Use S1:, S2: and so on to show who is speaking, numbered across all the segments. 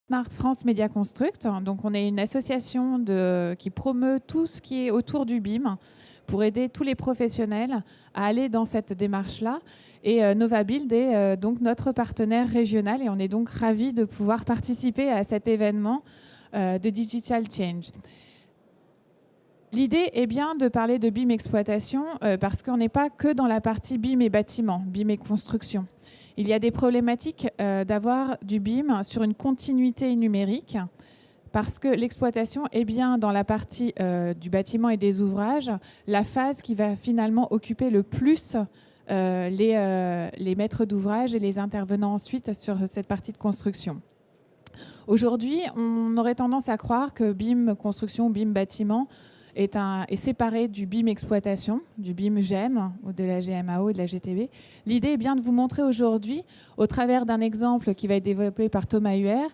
S1: Smart France Media Construct. Donc, on est une association qui promeut tout ce qui est autour du BIM pour aider tous les professionnels à aller dans cette démarche-là. Et Novabuild est donc notre partenaire régional et on est donc ravis de pouvoir participer à cet événement de Digital Change. L'idée est bien de parler de BIM exploitation parce qu'on n'est pas que dans la partie BIM et bâtiment, BIM et construction. Il y a des problématiques d'avoir du BIM sur une continuité numérique parce que l'exploitation est bien dans la partie du bâtiment et des ouvrages, la phase qui va finalement occuper le plus les maîtres d'ouvrage et les intervenants ensuite sur cette partie de construction. Aujourd'hui, on aurait tendance à croire que BIM construction, BIM bâtiment est séparé du BIM exploitation, du BIM GEM, ou de la GMAO et de la GTB. L'idée est bien de vous montrer aujourd'hui, au travers d'un exemple qui va être développé par Thomas Huer,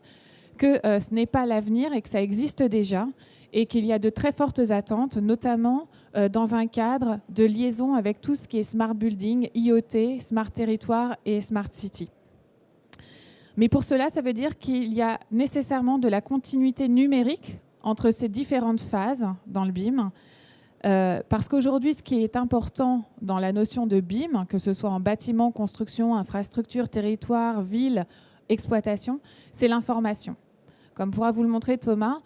S1: que ce n'est pas l'avenir et que ça existe déjà et qu'il y a de très fortes attentes, notamment dans un cadre de liaison avec tout ce qui est Smart Building, IoT, Smart Territoire et Smart City. Mais pour cela, ça veut dire qu'il y a nécessairement de la continuité numérique entre ces différentes phases dans le BIM. Parce qu'aujourd'hui, ce qui est important dans la notion de BIM, que ce soit en bâtiment, construction, infrastructure, territoire, ville, exploitation, c'est l'information. Comme pourra vous le montrer Thomas,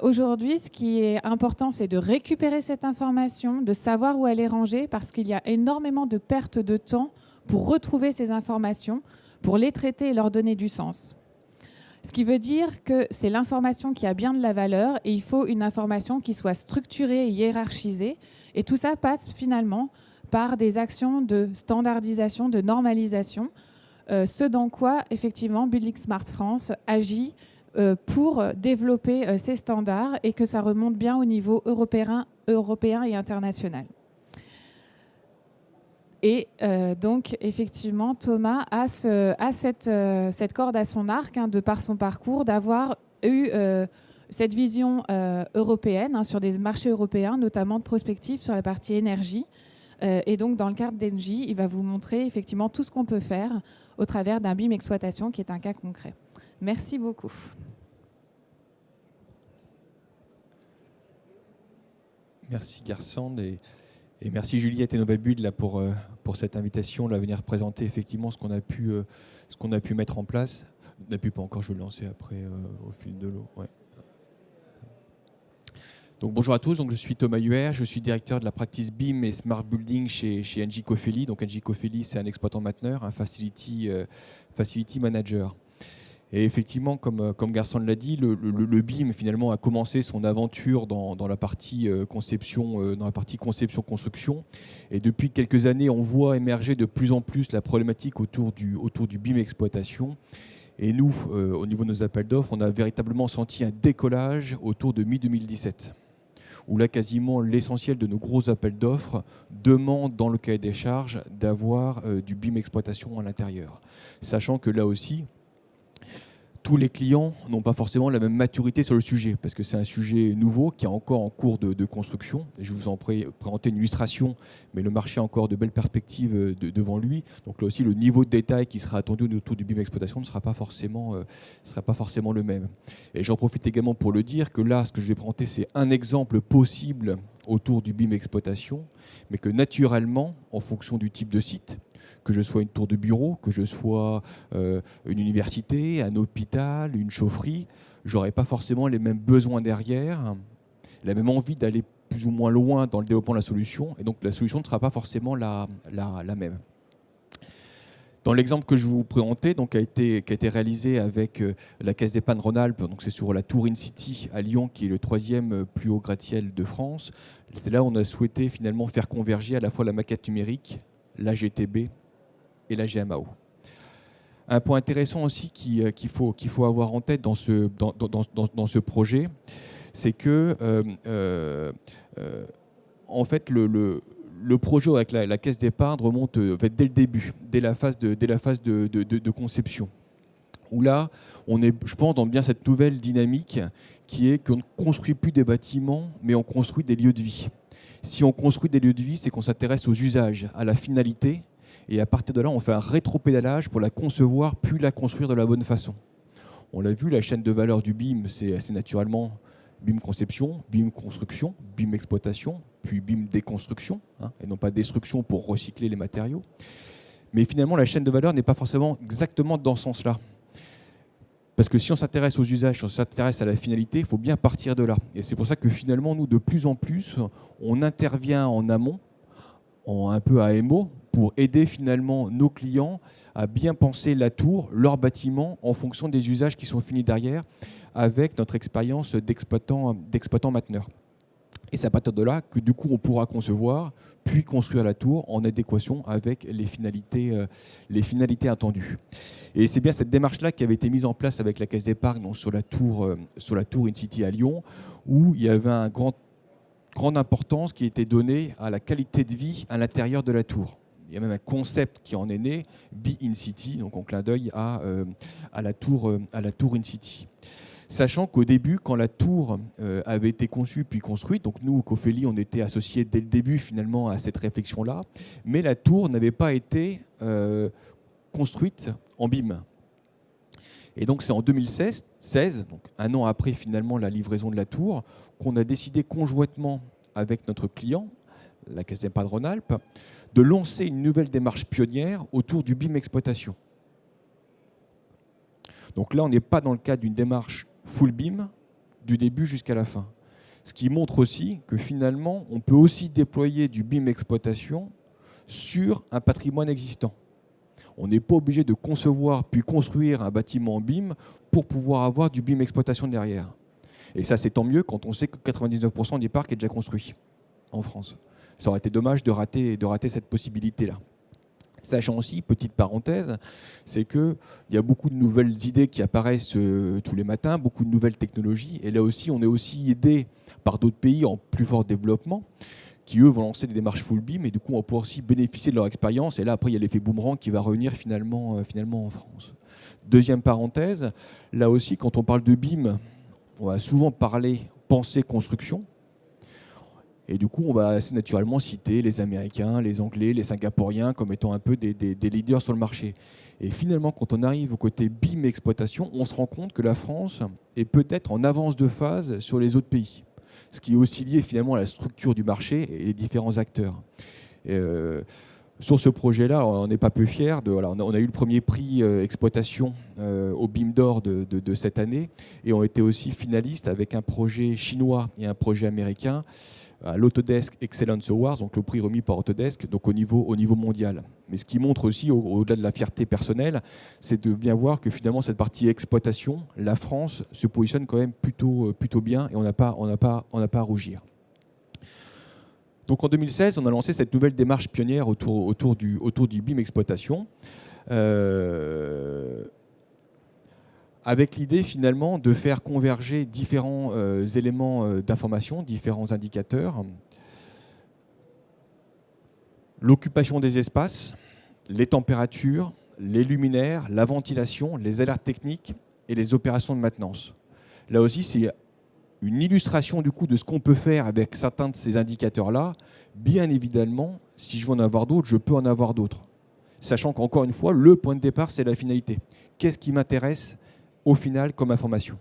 S1: aujourd'hui, ce qui est important, c'est de récupérer cette information, de savoir où elle est rangée, parce qu'il y a énormément de pertes de temps pour retrouver ces informations, pour les traiter et leur donner du sens. Ce qui veut dire que c'est l'information qui a bien de la valeur et il faut une information qui soit structurée et hiérarchisée. Et tout ça passe finalement par des actions de standardisation, de normalisation, ce dans quoi effectivement Building Smart France agit pour développer ces standards et que ça remonte bien au niveau européen et international. Et donc, effectivement, Thomas a cette corde à son arc, de par son parcours, d'avoir eu cette vision européenne sur des marchés européens, notamment de prospective sur la partie énergie. Et donc, dans le cadre d'Engie, il va vous montrer effectivement tout ce qu'on peut faire au travers d'un BIM exploitation qui est un cas concret. Merci beaucoup.
S2: Merci Garçon et merci Juliette et Novabuild là pour cette invitation là, à venir présenter effectivement ce qu'on a pu mettre en place. On n'a pu pas encore, je vais le lancer après au fil de l'eau. Ouais. Donc bonjour à tous, donc, je suis Thomas Huer, je suis directeur de la practice BIM et Smart Building chez Engie Cofeli. Donc Engie Cofeli, c'est un exploitant mainteneur, un facility manager. Et effectivement, comme Garçon l'a dit, le BIM finalement a commencé son aventure dans la partie conception-construction. Et depuis quelques années, on voit émerger de plus en plus la problématique autour du BIM exploitation. Et nous, au niveau de nos appels d'offres, on a véritablement senti un décollage autour de mi-2017, où là, quasiment l'essentiel de nos gros appels d'offres demande dans le cahier des charges d'avoir du BIM exploitation à l'intérieur. Sachant que là aussi, tous les clients n'ont pas forcément la même maturité sur le sujet, parce que c'est un sujet nouveau qui est encore en cours de construction. Et je vous en présenter une illustration, mais le marché a encore de belles perspectives devant lui. Donc là aussi, le niveau de détail qui sera attendu autour du BIM exploitation ne sera pas forcément le même. Et j'en profite également pour le dire que là, ce que je vais présenter, c'est un exemple possible autour du BIM exploitation, mais que naturellement, en fonction du type de site, que je sois une tour de bureau, que je sois une université, un hôpital, une chaufferie, je n'aurai pas forcément les mêmes besoins derrière, la même envie d'aller plus ou moins loin dans le développement de la solution, et donc la solution ne sera pas forcément la même. Dans l'exemple que je vais vous présenter, donc, qui a été réalisé avec la Caisse d'Épargne Rhône-Alpes, donc c'est sur la Tour InCity à Lyon, qui est le 3e plus haut gratte-ciel de France. C'est là où on a souhaité finalement faire converger à la fois la maquette numérique, la GTB et la GMAO. Un point intéressant aussi qu'il faut avoir en tête dans ce projet, c'est que en fait le projet avec la caisse d'épargne remonte en fait, dès le début, dès la phase de conception. Où là, on est, je pense, dans bien cette nouvelle dynamique qui est qu'on ne construit plus des bâtiments, mais on construit des lieux de vie. Si on construit des lieux de vie, c'est qu'on s'intéresse aux usages, à la finalité, et à partir de là, on fait un rétropédalage pour la concevoir, puis la construire de la bonne façon. On l'a vu, la chaîne de valeur du BIM, c'est assez naturellement BIM conception, BIM construction, BIM exploitation, puis BIM déconstruction, et non pas destruction pour recycler les matériaux. Mais finalement, la chaîne de valeur n'est pas forcément exactement dans ce sens-là. Parce que si on s'intéresse aux usages, si on s'intéresse à la finalité, il faut bien partir de là. Et c'est pour ça que finalement, nous, de plus en plus, on intervient en amont, un peu à AMO, pour aider finalement nos clients à bien penser la tour, leur bâtiment, en fonction des usages qui sont finis derrière, avec notre expérience d'exploitant mainteneur. Et c'est à partir de là que du coup on pourra concevoir, puis construire la tour en adéquation avec les finalités attendues. Et c'est bien cette démarche-là qui avait été mise en place avec la Caisse d'épargne sur la tour InCity à Lyon, où il y avait une grande importance qui était donnée à la qualité de vie à l'intérieur de la tour. Il y a même un concept qui en est né, Be InCity, donc en clin d'œil à la tour InCity. Sachant qu'au début, quand la tour avait été conçue puis construite, donc nous, au Cofeli, on était associés dès le début finalement à cette réflexion-là, mais la tour n'avait pas été construite en BIM. Et donc c'est en 2016, donc un an après finalement la livraison de la tour, qu'on a décidé conjointement avec notre client, la Caisse d'épargne Rhône-Alpes, de lancer une nouvelle démarche pionnière autour du BIM exploitation. Donc là, on n'est pas dans le cadre d'une démarche full BIM du début jusqu'à la fin. Ce qui montre aussi que finalement, on peut aussi déployer du BIM exploitation sur un patrimoine existant. On n'est pas obligé de concevoir puis construire un bâtiment en BIM pour pouvoir avoir du BIM exploitation derrière. Et ça, c'est tant mieux quand on sait que 99% du parc est déjà construit en France. Ça aurait été dommage de rater cette possibilité-là. Sachant aussi, petite parenthèse, c'est qu'il y a beaucoup de nouvelles idées qui apparaissent tous les matins, beaucoup de nouvelles technologies. Et là aussi, on est aussi aidé par d'autres pays en plus fort développement qui, eux, vont lancer des démarches full BIM. Et du coup, on peut aussi bénéficier de leur expérience. Et là, après, il y a l'effet boomerang qui va revenir finalement en France. Deuxième parenthèse, là aussi, quand on parle de BIM, on va souvent penser construction. Et du coup, on va assez naturellement citer les Américains, les Anglais, les Singapouriens comme étant un peu des leaders sur le marché. Et finalement, quand on arrive au côté BIM exploitation, on se rend compte que la France est peut-être en avance de phase sur les autres pays. Ce qui est aussi lié finalement à la structure du marché et les différents acteurs. Sur ce projet-là, on n'est pas peu fiers. On a eu le premier prix exploitation au BIM d'or de cette année. Et on était aussi finalistes avec un projet chinois et un projet américain à l'Autodesk Excellence Awards, donc le prix remis par Autodesk, donc au niveau mondial. Mais ce qui montre aussi, au-delà de la fierté personnelle, c'est de bien voir que finalement cette partie exploitation, la France se positionne quand même plutôt bien et on n'a pas à rougir. Donc en 2016, on a lancé cette nouvelle démarche pionnière autour du BIM exploitation. Avec l'idée finalement de faire converger différents éléments d'information, différents indicateurs. L'occupation des espaces, les températures, les luminaires, la ventilation, les alertes techniques et les opérations de maintenance. Là aussi, c'est une illustration du coup de ce qu'on peut faire avec certains de ces indicateurs-là. Bien évidemment, si je veux en avoir d'autres, je peux en avoir d'autres. Sachant qu'encore une fois, le point de départ, c'est la finalité. Qu'est-ce qui m'intéresse au final comme information?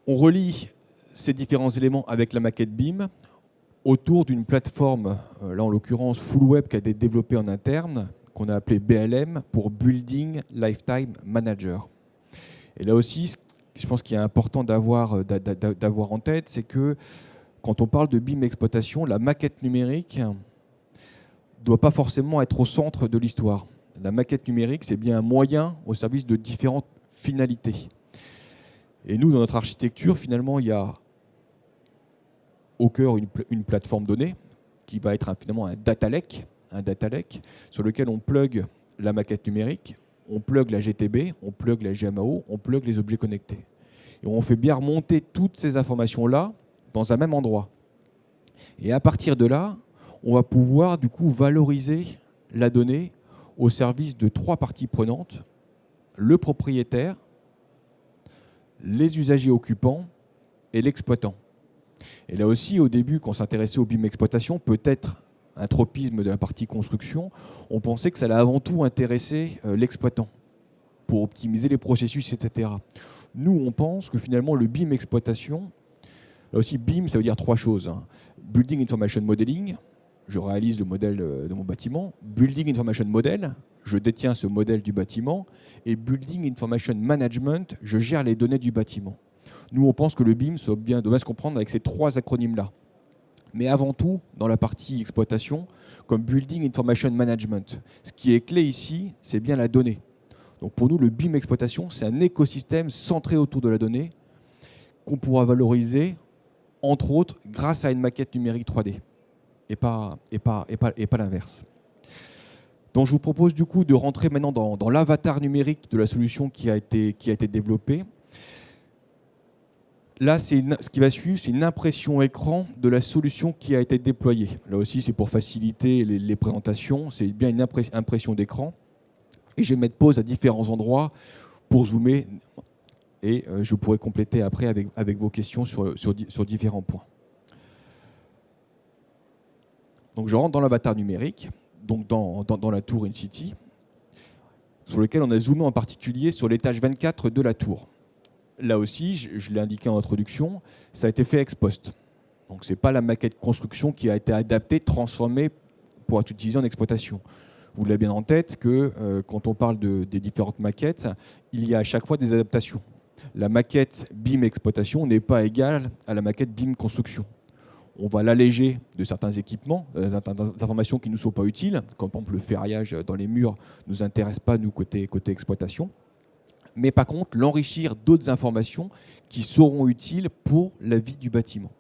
S2: On relie ces différents éléments avec la maquette BIM autour d'une plateforme, là en l'occurrence Full Web, qui a été développée en interne, qu'on a appelée BLM pour Building Lifetime Manager. Et là aussi, je pense qu'il est important d'avoir en tête, c'est que quand on parle de BIM exploitation, la maquette numérique ne doit pas forcément être au centre de l'histoire. La maquette numérique, c'est bien un moyen au service de différentes finalités. Et nous, dans notre architecture, finalement, il y a au cœur une plateforme donnée qui va être finalement un data lake sur lequel on plug la maquette numérique, on plug la GTB, on plug la GMAO, on plug les objets connectés. Et on fait bien remonter toutes ces informations-là dans un même endroit. Et à partir de là, on va pouvoir du coup valoriser la donnée au service de trois parties prenantes: le propriétaire, les usagers occupants et l'exploitant. Et là aussi, au début, quand on s'intéressait au BIM exploitation, peut-être un tropisme de la partie construction, on pensait que ça allait avant tout intéresser l'exploitant. pour optimiser les processus, etc. Nous, on pense que finalement, le BIM exploitation, là aussi, BIM, ça veut dire 3 choses. Building Information Modeling, je réalise le modèle de mon bâtiment. Building Information Model, je détiens ce modèle du bâtiment. Et Building Information Management, je gère les données du bâtiment. Nous, on pense que le BIM doit se comprendre avec ces 3 acronymes-là. Mais avant tout, dans la partie exploitation, comme Building Information Management, ce qui est clé ici, c'est bien la donnée. Donc pour nous, le BIM exploitation, c'est un écosystème centré autour de la donnée qu'on pourra valoriser, entre autres, grâce à une maquette numérique 3D, et pas l'inverse. Donc je vous propose du coup de rentrer maintenant dans l'avatar numérique de la solution qui a été développée. Là, ce qui va suivre, c'est une impression écran de la solution qui a été déployée. Là aussi, c'est pour faciliter les présentations. C'est bien une impression d'écran. Et je vais mettre pause à différents endroits pour zoomer. Et je pourrai compléter après avec vos questions sur différents points. Donc, je rentre dans l'avatar numérique, donc dans la tour InCity, sur lequel on a zoomé en particulier sur l'étage 24 de la tour. Là aussi, je l'ai indiqué en introduction, ça a été fait ex post. Donc ce n'est pas la maquette construction qui a été adaptée, transformée pour être utilisée en exploitation. Vous l'avez bien en tête que quand on parle des différentes maquettes, il y a à chaque fois des adaptations. La maquette BIM exploitation n'est pas égale à la maquette BIM construction. On va l'alléger de certains équipements, d'informations qui ne nous sont pas utiles, comme par exemple le ferraillage dans les murs ne nous intéresse pas, nous, côté exploitation. Mais par contre, l'enrichir d'autres informations qui seront utiles pour la vie du bâtiment.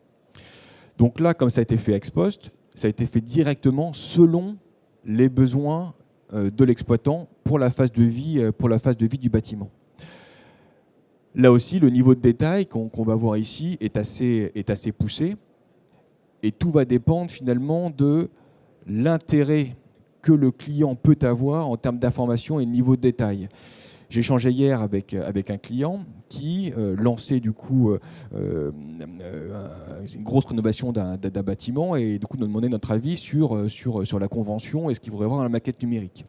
S2: Donc là, comme ça a été fait ex post, ça a été fait directement selon les besoins de l'exploitant pour la phase de vie du bâtiment. Là aussi, le niveau de détail qu'on va voir ici est assez poussé. Et tout va dépendre finalement de l'intérêt que le client peut avoir en termes d'information et de niveau de détail. J'ai échangé hier avec un client qui lançait du coup une grosse rénovation d'un bâtiment et du coup nous demandait notre avis sur la convention et ce qu'il voudrait voir dans la maquette numérique.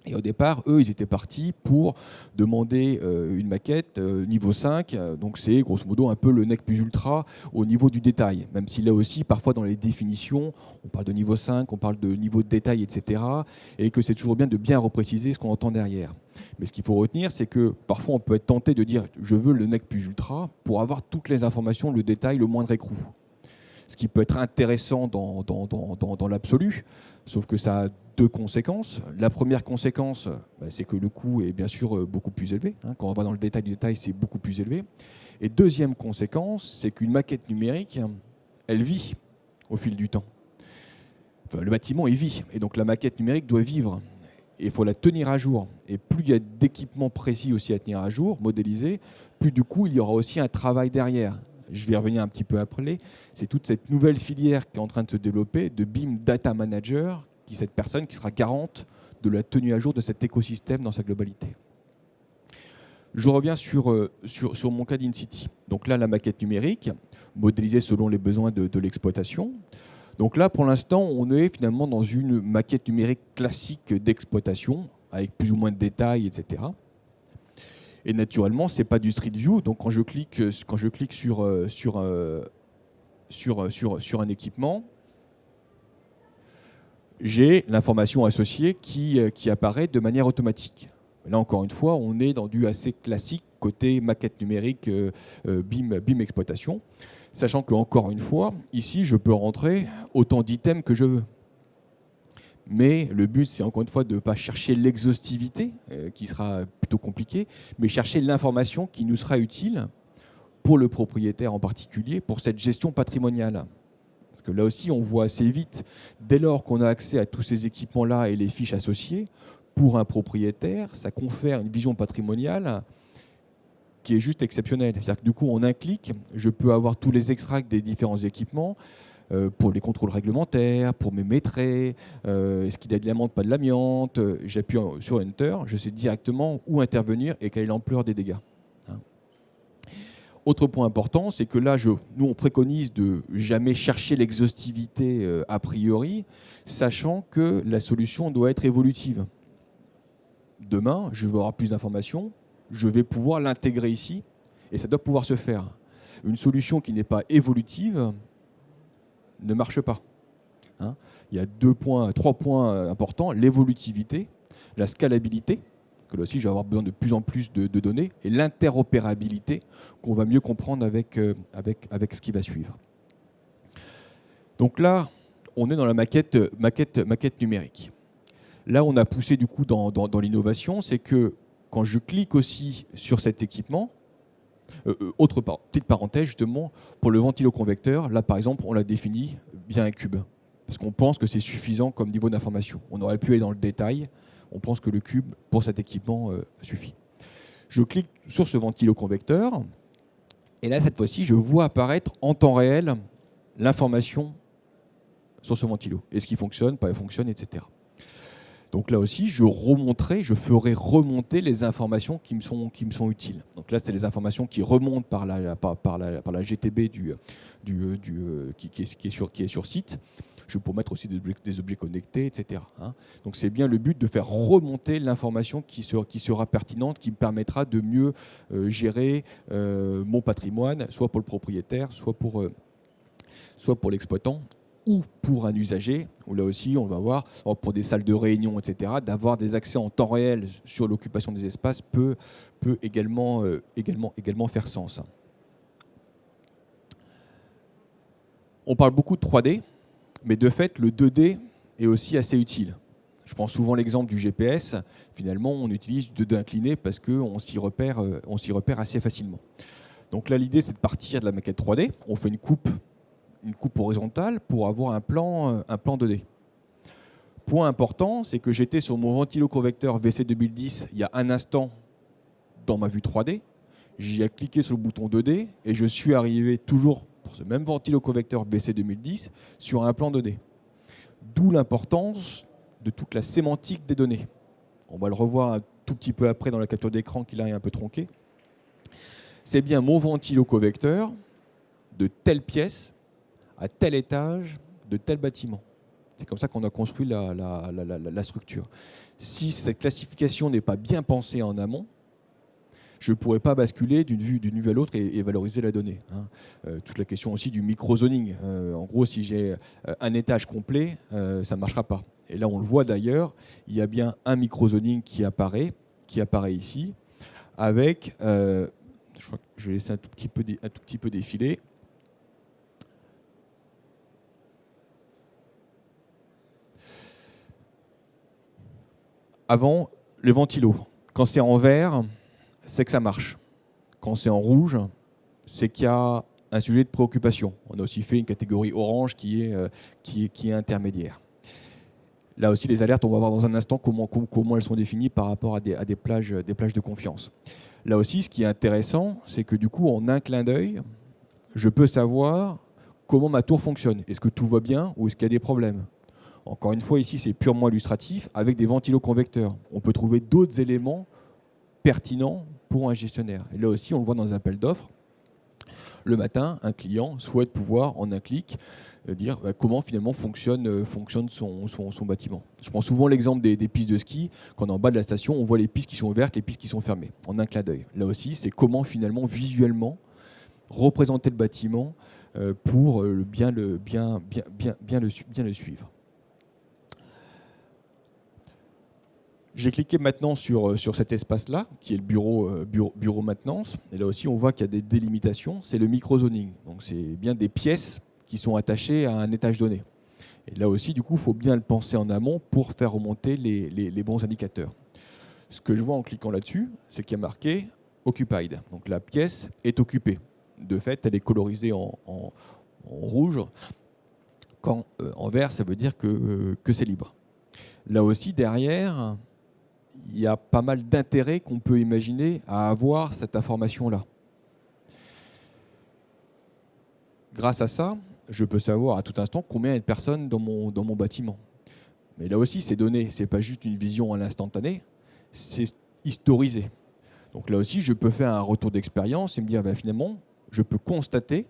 S2: Et au départ, eux, ils étaient partis pour demander une maquette niveau 5. Donc c'est grosso modo un peu le nec plus ultra au niveau du détail. Même si là aussi, parfois dans les définitions, on parle de niveau 5, on parle de niveau de détail, etc. Et que c'est toujours bien de bien repréciser ce qu'on entend derrière. Mais ce qu'il faut retenir, c'est que parfois on peut être tenté de dire « je veux le nec plus ultra » pour avoir toutes les informations, le détail, le moindre écrou. Ce qui peut être intéressant dans l'absolu, sauf que ça a 2 conséquences. La première conséquence, c'est que le coût est bien sûr beaucoup plus élevé. Quand on va dans le détail du détail, c'est beaucoup plus élevé. Et deuxième conséquence, c'est qu'une maquette numérique, elle vit au fil du temps. Enfin, le bâtiment, il vit. Et donc la maquette numérique doit vivre. Et il faut la tenir à jour. Et plus il y a d'équipements précis aussi à tenir à jour, modélisés, plus du coup, il y aura aussi un travail derrière. Je vais y revenir un petit peu après, c'est toute cette nouvelle filière qui est en train de se développer, de BIM Data Manager, qui est cette personne qui sera garante de la tenue à jour de cet écosystème dans sa globalité. Je reviens sur mon cas d'InCity. Donc là, la maquette numérique, modélisée selon les besoins de l'exploitation. Donc là, pour l'instant, on est finalement dans une maquette numérique classique d'exploitation, avec plus ou moins de détails, etc. Et naturellement, ce n'est pas du Street View. Donc, quand je clique sur un équipement, j'ai l'information associée qui apparaît de manière automatique. Là, encore une fois, on est dans du assez classique côté maquette numérique BIM exploitation. Sachant qu'encore une fois, ici, je peux rentrer autant d'items que je veux. Mais le but, c'est encore une fois de ne pas chercher l'exhaustivité, qui sera plutôt compliqué, mais chercher l'information qui nous sera utile pour le propriétaire en particulier, pour cette gestion patrimoniale. Parce que là aussi, on voit assez vite, dès lors qu'on a accès à tous ces équipements-là et les fiches associées, pour un propriétaire, ça confère une vision patrimoniale qui est juste exceptionnelle. C'est-à-dire que du coup, en un clic, je peux avoir tous les extracts des différents équipements, pour les contrôles réglementaires, pour mes maîtres, est-ce qu'il y a de l'amiante, pas de l'amiante. J'appuie sur Enter, je sais directement où intervenir et quelle est l'ampleur des dégâts. Autre point important, c'est que là, nous, on préconise de jamais chercher l'exhaustivité a priori, sachant que la solution doit être évolutive. demain, je veux avoir plus d'informations, je vais pouvoir l'intégrer ici, et ça doit pouvoir se faire. Une solution qui n'est pas évolutive ne marche pas. Hein. Il y a 3 points importants, l'évolutivité, la scalabilité, que là aussi je vais avoir besoin de plus en plus de données, et l'interopérabilité, qu'on va mieux comprendre avec ce qui va suivre. Donc là, on est dans la maquette numérique. Là, on a poussé du coup dans l'innovation, c'est que quand je clique aussi sur cet équipement, petite parenthèse justement, pour le ventiloconvecteur, là par exemple, on l'a défini via un cube, parce qu'on pense que c'est suffisant comme niveau d'information. On aurait pu aller dans le détail, on pense que le cube pour cet équipement suffit. Je clique sur ce ventiloconvecteur, et là cette fois-ci, je vois apparaître en temps réel l'information sur ce ventilo, et ce qui fonctionne, pas fonctionne, etc. Donc là aussi, je ferai remonter les informations qui me sont utiles. Donc là, c'est les informations qui remontent par la GTB qui est sur site. Je peux mettre aussi des objets connectés, etc. Donc c'est bien le but de faire remonter l'information qui sera pertinente, qui me permettra de mieux gérer mon patrimoine, soit pour le propriétaire, soit pour l'exploitant, ou pour un usager, où là aussi on va voir, pour des salles de réunion, etc., d'avoir des accès en temps réel sur l'occupation des espaces peut également faire sens. On parle beaucoup de 3D, mais de fait le 2D est aussi assez utile. Je prends souvent l'exemple du GPS, finalement on utilise du 2D incliné parce qu'on s'y repère assez facilement. Donc là l'idée c'est de partir de la maquette 3D, on fait une coupe horizontale pour avoir un plan 2D. Point important, c'est que j'étais sur mon ventiloconvecteur VC 2010 il y a un instant dans ma vue 3D. J'y ai cliqué sur le bouton 2D et je suis arrivé toujours pour ce même ventiloconvecteur VC 2010 sur un plan 2D. D'où l'importance de toute la sémantique des données. On va le revoir un tout petit peu après dans la capture d'écran qui là est un peu tronquée. C'est bien mon ventiloconvecteur de telle pièce à tel étage de tel bâtiment. C'est comme ça qu'on a construit la structure. Si cette classification n'est pas bien pensée en amont, je ne pourrais pas basculer d'une vue à l'autre et valoriser la donnée. Toute la question aussi du micro-zoning. En gros, si j'ai un étage complet, ça ne marchera pas. Et là, on le voit d'ailleurs, il y a bien un micro-zoning qui apparaît ici, avec, je crois que je vais laisser un tout petit peu défiler. Avant, le ventilo, quand c'est en vert, c'est que ça marche. Quand c'est en rouge, c'est qu'il y a un sujet de préoccupation. On a aussi fait une catégorie orange qui est intermédiaire. Là aussi, les alertes, on va voir dans un instant comment elles sont définies par rapport à des plages de confiance. Là aussi, ce qui est intéressant, c'est que du coup, en un clin d'œil, je peux savoir comment ma tour fonctionne. Est-ce que tout va bien ou est-ce qu'il y a des problèmes ? Encore une fois, ici, c'est purement illustratif avec des ventiloconvecteurs. On peut trouver d'autres éléments pertinents pour un gestionnaire. Et là aussi, on le voit dans un appel d'offres. Le matin, un client souhaite pouvoir, en un clic, dire comment finalement fonctionne son bâtiment. Je prends souvent l'exemple des pistes de ski. Quand on est en bas de la station, on voit les pistes qui sont ouvertes, les pistes qui sont fermées, en un clin d'œil. Là aussi, c'est comment finalement, visuellement, représenter le bâtiment pour bien le suivre. J'ai cliqué maintenant sur cet espace-là, qui est le bureau maintenance. Et là aussi, on voit qu'il y a des délimitations. C'est le micro-zoning. Donc, c'est bien des pièces qui sont attachées à un étage donné. Et là aussi, du coup, il faut bien le penser en amont pour faire remonter les bons indicateurs. Ce que je vois en cliquant là-dessus, c'est qu'il y a marqué « Occupied ». Donc, la pièce est occupée. De fait, elle est colorisée en rouge. Quand en vert, ça veut dire que c'est libre. Là aussi, derrière, il y a pas mal d'intérêt qu'on peut imaginer à avoir cette information-là. Grâce à ça, je peux savoir à tout instant combien il y a de personnes dans mon bâtiment. Mais là aussi, ces données, ce n'est pas juste une vision à l'instantané, c'est historisé. Donc là aussi, je peux faire un retour d'expérience et me dire, finalement, je peux constater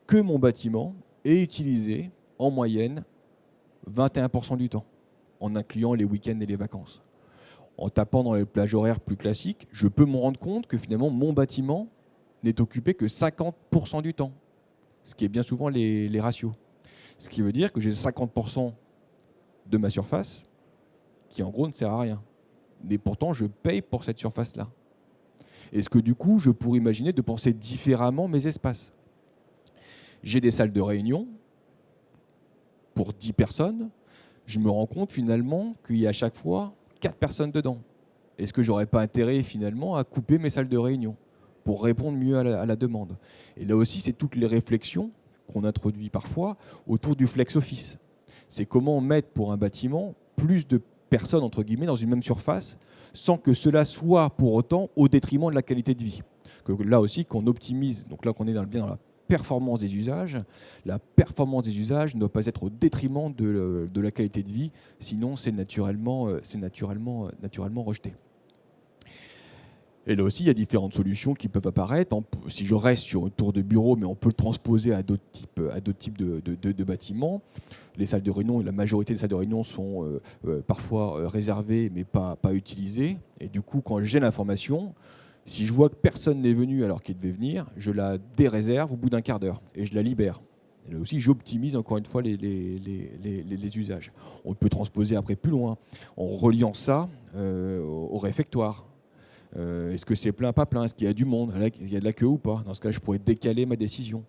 S2: que mon bâtiment est utilisé en moyenne 21% du temps, en incluant les week-ends et les vacances. en tapant dans les plages horaires plus classiques, je peux me rendre compte que finalement mon bâtiment n'est occupé que 50% du temps, ce qui est bien souvent les ratios. Ce qui veut dire que j'ai 50% de ma surface qui en gros ne sert à rien. Mais pourtant je paye pour cette surface-là. Est-ce que du coup je pourrais imaginer de penser différemment mes espaces? J'ai des salles de réunion pour 10 personnes, je me rends compte finalement qu'il y a à chaque fois 4 personnes dedans. Est-ce que j'aurais pas intérêt finalement à couper mes salles de réunion pour répondre mieux à la demande? Et là aussi, c'est toutes les réflexions qu'on introduit parfois autour du flex office. C'est comment mettre pour un bâtiment plus de personnes entre guillemets dans une même surface sans que cela soit pour autant au détriment de la qualité de vie. Que là aussi qu'on optimise, donc là qu'on est bien dans la performance des usages. La performance des usages ne doit pas être au détriment de la qualité de vie, sinon c'est naturellement rejeté. Et là aussi, il y a différentes solutions qui peuvent apparaître. Si je reste sur une tour de bureau, mais on peut le transposer à d'autres types de bâtiments. Les salles de réunion, la majorité des salles de réunion sont parfois réservées, mais pas utilisées. Et du coup, quand j'ai l'information, si je vois que personne n'est venu alors qu'il devait venir, je la déréserve au bout d'un quart d'heure et je la libère. Et là aussi, j'optimise encore une fois les usages. On peut transposer après plus loin en reliant ça au réfectoire. Est-ce que c'est plein, pas plein? Est-ce qu'il y a du monde? Il y a de la queue ou pas? Dans ce cas, je pourrais décaler ma décision.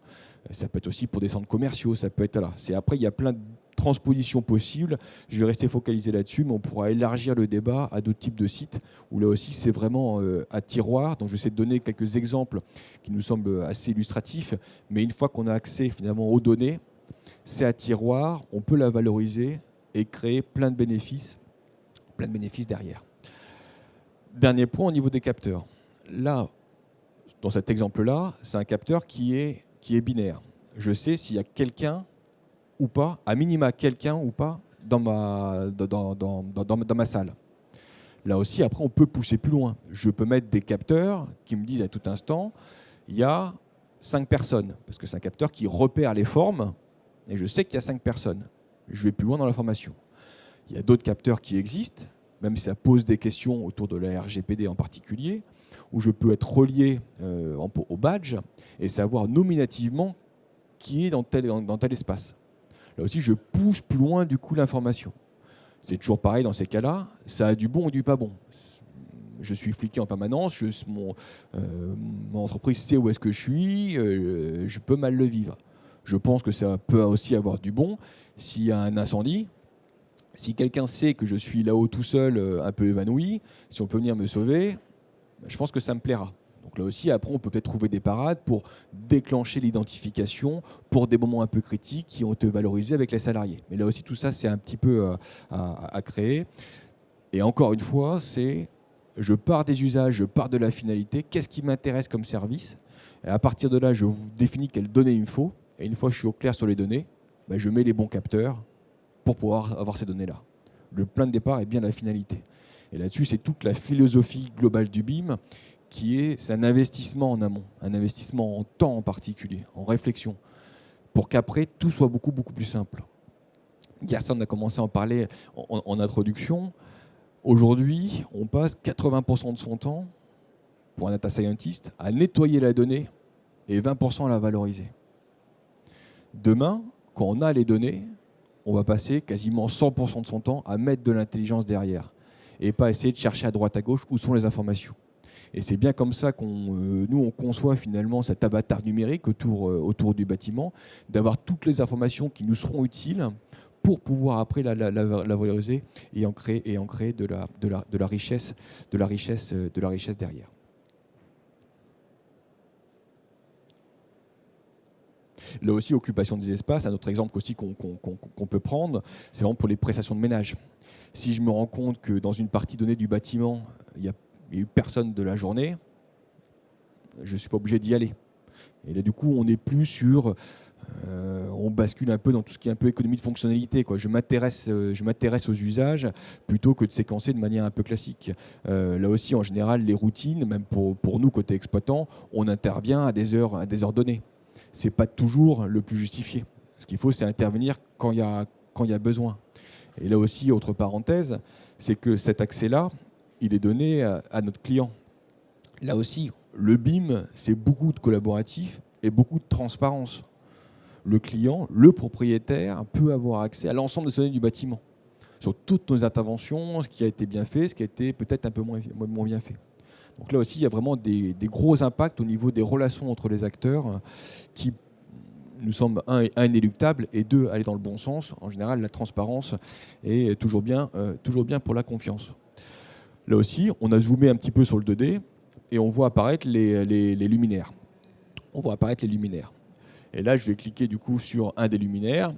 S2: Ça peut être aussi pour des centres commerciaux. Ça peut être là. Après, il y a plein de transpositions possibles. Je vais rester focalisé là-dessus, mais on pourra élargir le débat à d'autres types de sites où là aussi, c'est vraiment à tiroir. Donc, je vais essayer de donner quelques exemples qui nous semblent assez illustratifs. Mais une fois qu'on a accès finalement aux données, c'est à tiroir. On peut la valoriser et créer plein de bénéfices derrière. Dernier point au niveau des capteurs. Là, dans cet exemple-là, c'est un capteur qui est binaire. Je sais s'il y a quelqu'un ou pas, à minima quelqu'un ou pas, dans ma salle. Là aussi, après, on peut pousser plus loin. Je peux mettre des capteurs qui me disent à tout instant, il y a 5 personnes, parce que c'est un capteur qui repère les formes, et je sais qu'il y a 5 personnes. Je vais plus loin dans l'information. Il y a d'autres capteurs qui existent, même si ça pose des questions autour de la RGPD en particulier, où je peux être relié au badge et savoir nominativement qui est dans tel espace. Là aussi, je pousse plus loin du coup l'information. C'est toujours pareil dans ces cas-là, ça a du bon ou du pas bon. Je suis fliqué en permanence, mon entreprise sait où est-ce que je suis, je peux mal le vivre. Je pense que ça peut aussi avoir du bon. S'il y a un incendie, si quelqu'un sait que je suis là-haut tout seul, un peu évanoui, si on peut venir me sauver, je pense que ça me plaira. Donc là aussi, après, on peut peut-être trouver des parades pour déclencher l'identification pour des moments un peu critiques qui ont été valorisés avec les salariés. Mais là aussi, tout ça, c'est un petit peu à créer. Et encore une fois, je pars des usages, je pars de la finalité. Qu'est-ce qui m'intéresse comme service? Et à partir de là, je définis quelles données il me faut. Et une fois que je suis au clair sur les données, je mets les bons capteurs pour pouvoir avoir ces données-là. Le plan de départ est bien la finalité. Et là-dessus, c'est toute la philosophie globale du BIM c'est un investissement en amont, un investissement en temps en particulier, en réflexion, pour qu'après, tout soit beaucoup, beaucoup plus simple. Gerson a commencé à en parler en introduction. Aujourd'hui, on passe 80% de son temps, pour un data scientist, à nettoyer la donnée et 20% à la valoriser. Demain, quand on a les données, on va passer quasiment 100% de son temps à mettre de l'intelligence derrière et pas essayer de chercher à droite à gauche où sont les informations. Et c'est bien comme ça on conçoit finalement cet avatar numérique autour du bâtiment, d'avoir toutes les informations qui nous seront utiles pour pouvoir après la valoriser et en créer de la richesse derrière. Là aussi, occupation des espaces, un autre exemple aussi qu'on peut prendre, c'est vraiment pour les prestations de ménage. Si je me rends compte que dans une partie donnée du bâtiment, il n'y a eu personne de la journée, je ne suis pas obligé d'y aller. Et là, du coup, on n'est plus sur... on bascule un peu dans tout ce qui est un peu économie de fonctionnalité, quoi. Je m'intéresse aux usages plutôt que de séquencer de manière un peu classique. Là aussi, en général, les routines, même pour nous, côté exploitant, on intervient à des heures données. Ce n'est pas toujours le plus justifié. Ce qu'il faut, c'est intervenir quand il y a besoin. Et là aussi, autre parenthèse, c'est que cet accès-là, il est donné à notre client. Là aussi, le BIM, c'est beaucoup de collaboratif et beaucoup de transparence. Le client, le propriétaire, peut avoir accès à l'ensemble des données du bâtiment, sur toutes nos interventions, ce qui a été bien fait, ce qui a été peut-être un peu moins bien fait. Donc là aussi, il y a vraiment des gros impacts au niveau des relations entre les acteurs qui nous semblent, un, inéluctables, et deux, aller dans le bon sens. En général, la transparence est toujours bien pour la confiance. Là aussi, on a zoomé un petit peu sur le 2D et on voit apparaître les luminaires. On voit apparaître les luminaires. Et là, je vais cliquer du coup sur un des luminaires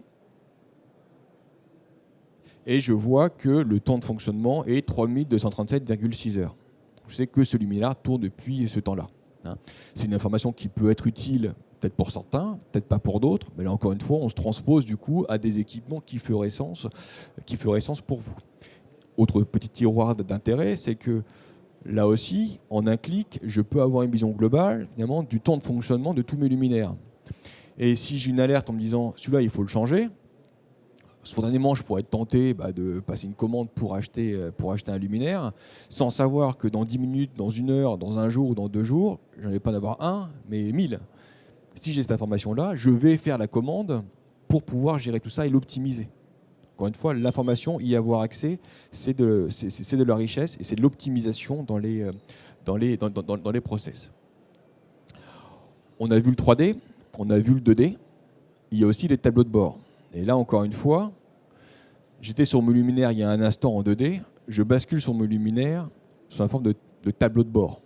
S2: et je vois que le temps de fonctionnement est 3237,6 heures. Je sais que ce luminaire tourne depuis ce temps-là. C'est une information qui peut être utile peut-être pour certains, peut-être pas pour d'autres, mais là encore une fois, on se transpose du coup à des équipements qui feraient sens pour vous. Autre petit tiroir d'intérêt, c'est que là aussi, en un clic, je peux avoir une vision globale finalement, du temps de fonctionnement de tous mes luminaires. Et si j'ai une alerte en me disant celui-là, il faut le changer, spontanément, je pourrais être tenté de passer une commande pour acheter un luminaire, sans savoir que dans 10 minutes, dans 1 heure, dans 1 jour ou dans 2 jours, je n'en ai pas d'avoir un, mais 1000. Si j'ai cette information-là, je vais faire la commande pour pouvoir gérer tout ça et l'optimiser. Encore une fois, l'information, y avoir accès, c'est de la richesse et c'est de l'optimisation dans les process. On a vu le 3D, on a vu le 2D, il y a aussi les tableaux de bord. Et là, encore une fois, j'étais sur mon luminaire il y a un instant en 2D, je bascule sur mon luminaire sous la forme de tableau de bord,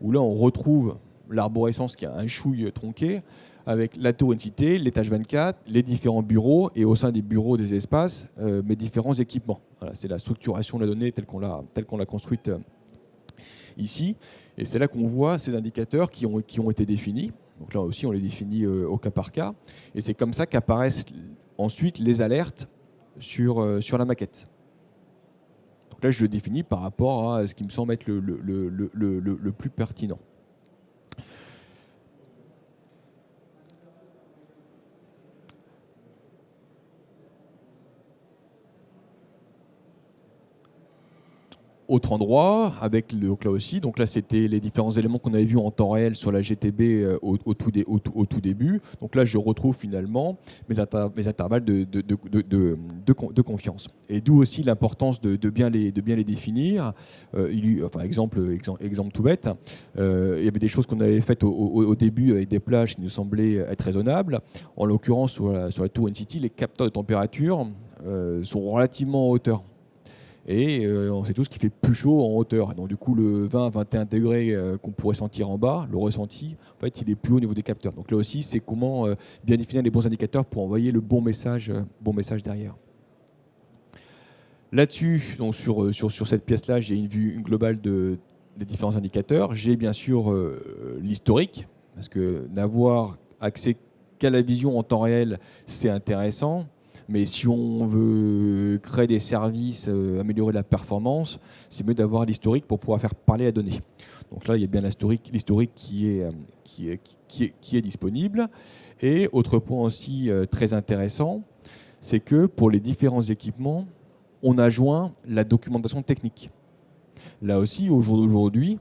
S2: où là, on retrouve l'arborescence qui a un chouille tronqué, avec la tour Une-Cité, l'étage 24, les différents bureaux, et au sein des bureaux, des espaces, mes différents équipements. Voilà, c'est la structuration de la donnée telle qu'on l'a construite ici. Et c'est là qu'on voit ces indicateurs qui ont été définis. Donc là aussi, on les définit au cas par cas. Et c'est comme ça qu'apparaissent ensuite les alertes sur la maquette. Donc là, je le définis par rapport à ce qui me semble être le plus pertinent. Autre endroit, donc là aussi, donc là c'était les différents éléments qu'on avait vus en temps réel sur la GTB au tout début. Donc là je retrouve finalement mes intervalles de confiance. Et d'où aussi l'importance de bien les définir. Exemple tout bête, il y avait des choses qu'on avait faites au début avec des plages qui nous semblaient être raisonnables. En l'occurrence sur la tour Une-City, les capteurs de température sont relativement en hauteur. Et on sait tous qu'il fait plus chaud en hauteur. Donc du coup, le 20-21 degrés qu'on pourrait sentir en bas, le ressenti, en fait, il est plus haut au niveau des capteurs. Donc là aussi, c'est comment bien définir les bons indicateurs pour envoyer le bon message derrière. Là-dessus, donc sur cette pièce-là, j'ai une vue globale des différents indicateurs. J'ai bien sûr l'historique, parce que n'avoir accès qu'à la vision en temps réel, c'est intéressant. Mais si on veut créer des services, améliorer la performance, c'est mieux d'avoir l'historique pour pouvoir faire parler la donnée. Donc là, il y a bien l'historique qui est disponible. Et autre point aussi très intéressant, c'est que pour les différents équipements, on a joint la documentation technique. Là aussi, au jour d'aujourd'hui,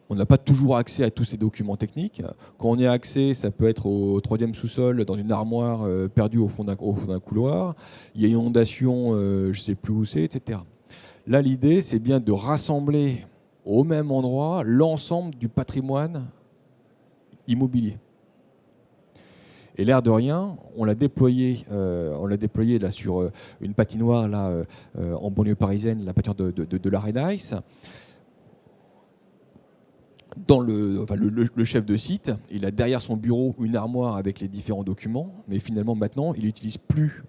S2: on n'a pas toujours accès à tous ces documents techniques. Quand on y a accès, ça peut être au 3e sous-sol, dans une armoire perdue au fond d'un couloir. Il y a une inondation, je ne sais plus où c'est, etc. Là, l'idée, c'est bien de rassembler au même endroit l'ensemble du patrimoine immobilier. Et l'air de rien, on l'a déployé là, sur une patinoire là, en banlieue parisienne, la patinoire de l'Arenaïs. Dans le chef de site, il a derrière son bureau une armoire avec les différents documents, mais finalement maintenant, il n'utilise plus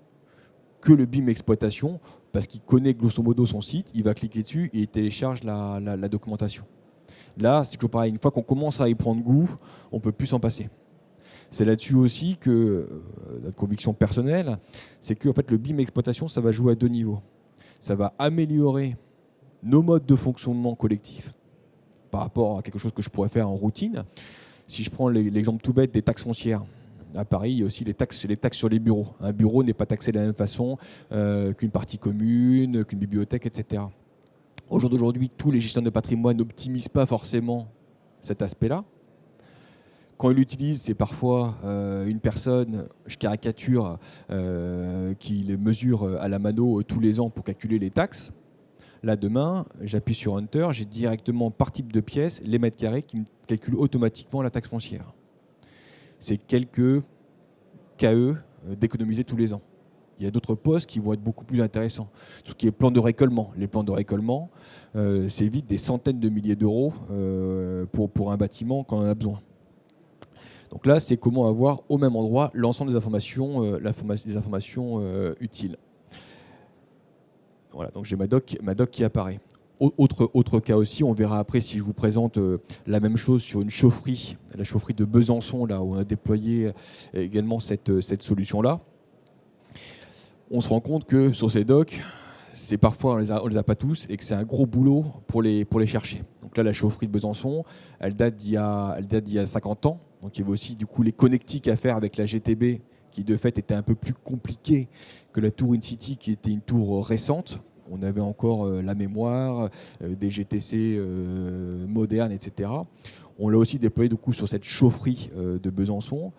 S2: que le BIM exploitation parce qu'il connaît grosso modo son site, il va cliquer dessus et il télécharge la documentation. Là, c'est toujours pareil, une fois qu'on commence à y prendre goût, on ne peut plus s'en passer. C'est là-dessus aussi que notre conviction personnelle, c'est que en fait, le BIM exploitation, ça va jouer à 2 niveaux. Ça va améliorer nos modes de fonctionnement collectifs par rapport à quelque chose que je pourrais faire en routine. Si je prends l'exemple tout bête des taxes foncières, à Paris, il y a aussi les taxes sur les bureaux. Un bureau n'est pas taxé de la même façon qu'une partie commune, qu'une bibliothèque, etc. Au jour d'aujourd'hui, tous les gestionnaires de patrimoine n'optimisent pas forcément cet aspect-là. Quand ils l'utilisent, c'est parfois une personne, je caricature, qui les mesure à la mano tous les ans pour calculer les taxes. Là, demain, j'appuie sur Enter, j'ai directement par type de pièce les mètres carrés qui me calculent automatiquement la taxe foncière. C'est quelques KE d'économiser tous les ans. Il y a d'autres postes qui vont être beaucoup plus intéressants. Tout ce qui est plan de récolement. Les plans de récolement, c'est vite des centaines de milliers d'euros pour un bâtiment quand on en a besoin. Donc là, c'est comment avoir au même endroit l'ensemble des informations utiles. Voilà, donc j'ai ma doc qui apparaît. Autre cas aussi, on verra après si je vous présente la même chose sur une chaufferie, la chaufferie de Besançon, là où on a déployé également cette solution-là. On se rend compte que sur ces docs, c'est parfois on les a pas tous et que c'est un gros boulot pour les chercher. Donc là, la chaufferie de Besançon, elle date d'il y a 50 ans. Donc il y avait aussi du coup les connectiques à faire avec la GTB qui de fait était un peu plus compliqué que la tour InCity qui était une tour récente. On avait encore la mémoire, des GTC modernes, etc. On l'a aussi déployé du coup sur cette chaufferie de Besançon.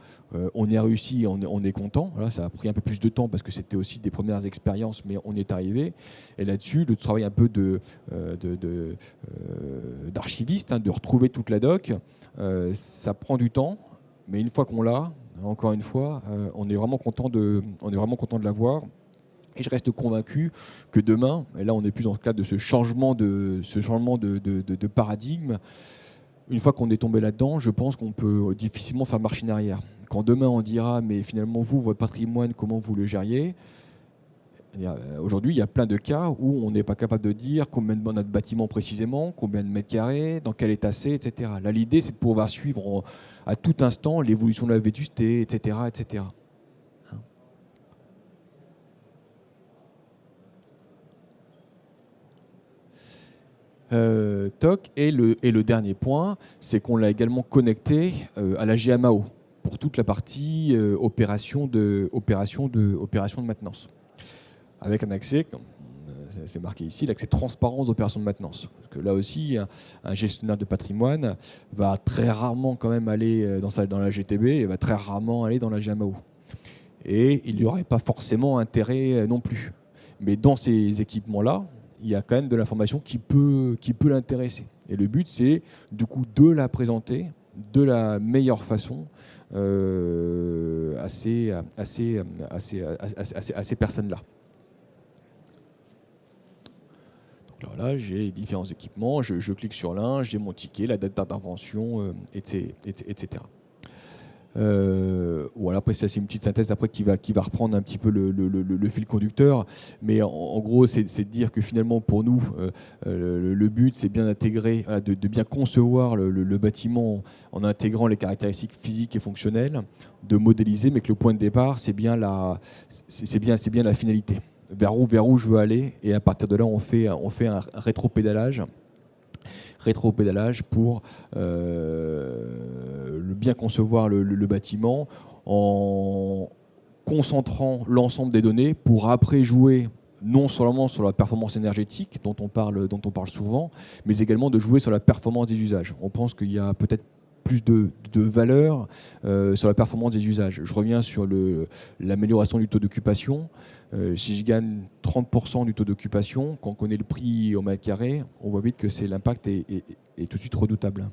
S2: On y a réussi, on est content. Voilà, ça a pris un peu plus de temps parce que c'était aussi des premières expériences, mais on y est arrivé. Et là-dessus, le travail un peu d'archiviste, de retrouver toute la doc, ça prend du temps. Mais une fois qu'on l'a, encore une fois, on est vraiment content de l'avoir. Et je reste convaincu que demain, et là on est plus dans le cadre de ce changement de paradigme, une fois qu'on est tombé là-dedans, je pense qu'on peut difficilement faire marche en arrière. Quand demain on dira, mais finalement vous, votre patrimoine, comment vous le gériez ? Aujourd'hui, il y a plein de cas où on n'est pas capable de dire combien on a de bâtiments précisément, combien de mètres carrés, dans quel état c'est, etc. Là, l'idée, c'est de pouvoir suivre à tout instant l'évolution de la vétusté, etc., etc. Et le dernier point, c'est qu'on l'a également connecté à la GMAO pour toute la partie opération de maintenance. Avec un accès, c'est marqué ici, l'accès transparence d'opération de maintenance. Parce que là aussi, un gestionnaire de patrimoine va très rarement quand même aller dans la GTB et va très rarement aller dans la GMAO. Et il n'y aurait pas forcément intérêt non plus. Mais dans ces équipements-là, il y a quand même de l'information qui peut l'intéresser. Et le but, c'est du coup de la présenter de la meilleure façon à ces personnes-là. Donc là, j'ai différents équipements, je clique sur l'un, j'ai mon ticket, la date d'intervention, etc. Voilà, après ça c'est une petite synthèse après qui va reprendre un petit peu le fil conducteur, mais en gros c'est de dire que finalement pour nous le but c'est bien d'intégrer, de bien concevoir le bâtiment en intégrant les caractéristiques physiques et fonctionnelles, de modéliser, mais que le point de départ c'est bien la finalité, vers où je veux aller, et à partir de là on fait un rétropédalage pour bien concevoir le bâtiment en concentrant l'ensemble des données pour après jouer non seulement sur la performance énergétique dont on parle souvent, mais également de jouer sur la performance des usages. On pense qu'il y a peut-être plus de valeur sur la performance des usages. Je reviens sur l'amélioration du taux d'occupation. Si je gagne 30% du taux d'occupation, quand on connaît le prix au mètre carré, on voit vite que l'impact est tout de suite redoutable.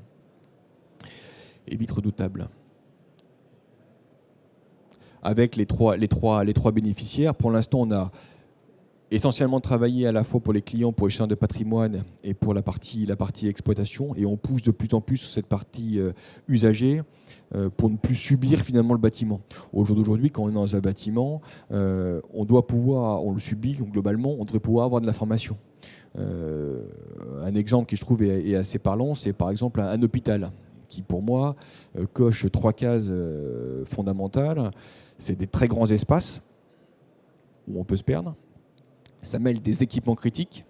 S2: Et vite redoutable. Avec les trois bénéficiaires, pour l'instant, on a essentiellement travaillé à la fois pour les clients, pour les gestionnaires de patrimoine et pour la partie exploitation. Et on pousse de plus en plus sur cette partie usagée pour ne plus subir finalement le bâtiment. Au jour d'aujourd'hui, quand on est dans un bâtiment, on le subit, donc globalement, on devrait pouvoir avoir de l'information. Un exemple qui je trouve est assez parlant, c'est par exemple un hôpital qui pour moi coche 3 cases fondamentales. C'est des très grands espaces où on peut se perdre. Ça mêle des équipements critiques,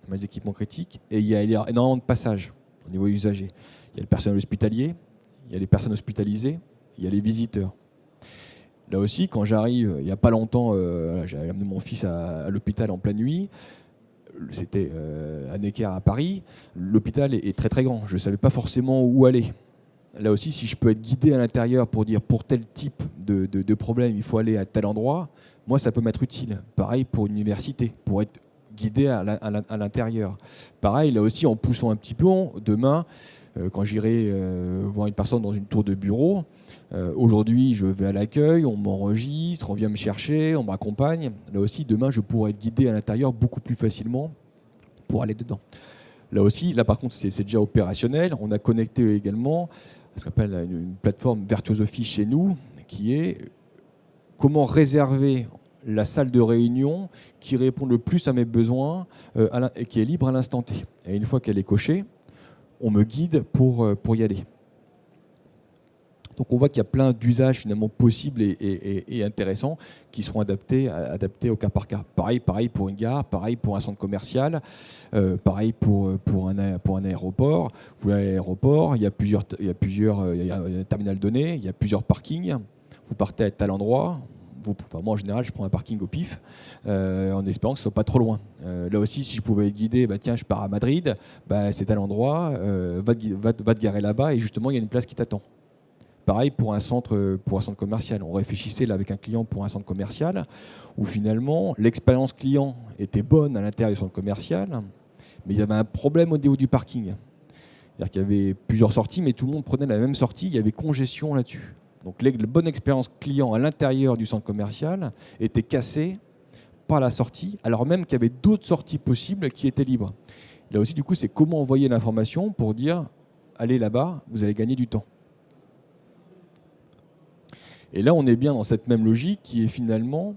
S2: et il y a énormément de passages au niveau usager. Il y a le personnel hospitalier, il y a les personnes hospitalisées, il y a les visiteurs. Là aussi, quand j'arrive, il n'y a pas longtemps, j'ai amené mon fils à l'hôpital en pleine nuit, c'était à Necker à Paris, l'hôpital est très très grand. Je ne savais pas forcément où aller. Là aussi, si je peux être guidé à l'intérieur pour dire pour tel type de problème, il faut aller à tel endroit, moi, ça peut m'être utile. Pareil pour une université, pour être guidé à l'intérieur. Pareil, là aussi, en poussant un petit peu, demain, quand j'irai voir une personne dans une tour de bureau, aujourd'hui, je vais à l'accueil, on m'enregistre, on vient me chercher, on m'accompagne. Là aussi, demain, je pourrais être guidé à l'intérieur beaucoup plus facilement pour aller dedans. Là aussi, là par contre, c'est déjà opérationnel. On a connecté également ce qu'on appelle une plateforme Virtuosophy chez nous, qui est comment réserver la salle de réunion qui répond le plus à mes besoins et qui est libre à l'instant T. Et une fois qu'elle est cochée, on me guide pour y aller. Donc on voit qu'il y a plein d'usages finalement possibles et intéressants qui seront adaptés au cas par cas. Pareil pour une gare, pareil pour un centre commercial, pareil pour un aéroport. Vous voyez à l'aéroport, il y a un terminal donné, il y a plusieurs parkings. Vous partez à tel endroit. Moi en général je prends un parking au pif en espérant que ce soit pas trop loin. Là aussi si je pouvais être guidé, tiens je pars à Madrid, c'est à l'endroit, va te garer là-bas et justement il y a une place qui t'attend. Pareil pour un centre commercial. On réfléchissait là avec un client pour un centre commercial où finalement l'expérience client était bonne à l'intérieur du centre commercial, mais il y avait un problème au niveau du parking. C'est-à-dire qu'il y avait plusieurs sorties, mais tout le monde prenait la même sortie, il y avait congestion là-dessus. Donc la bonne expérience client à l'intérieur du centre commercial était cassée par la sortie, alors même qu'il y avait d'autres sorties possibles qui étaient libres. Là aussi, du coup, c'est comment envoyer l'information pour dire allez là-bas, vous allez gagner du temps. Et là, on est bien dans cette même logique qui est finalement,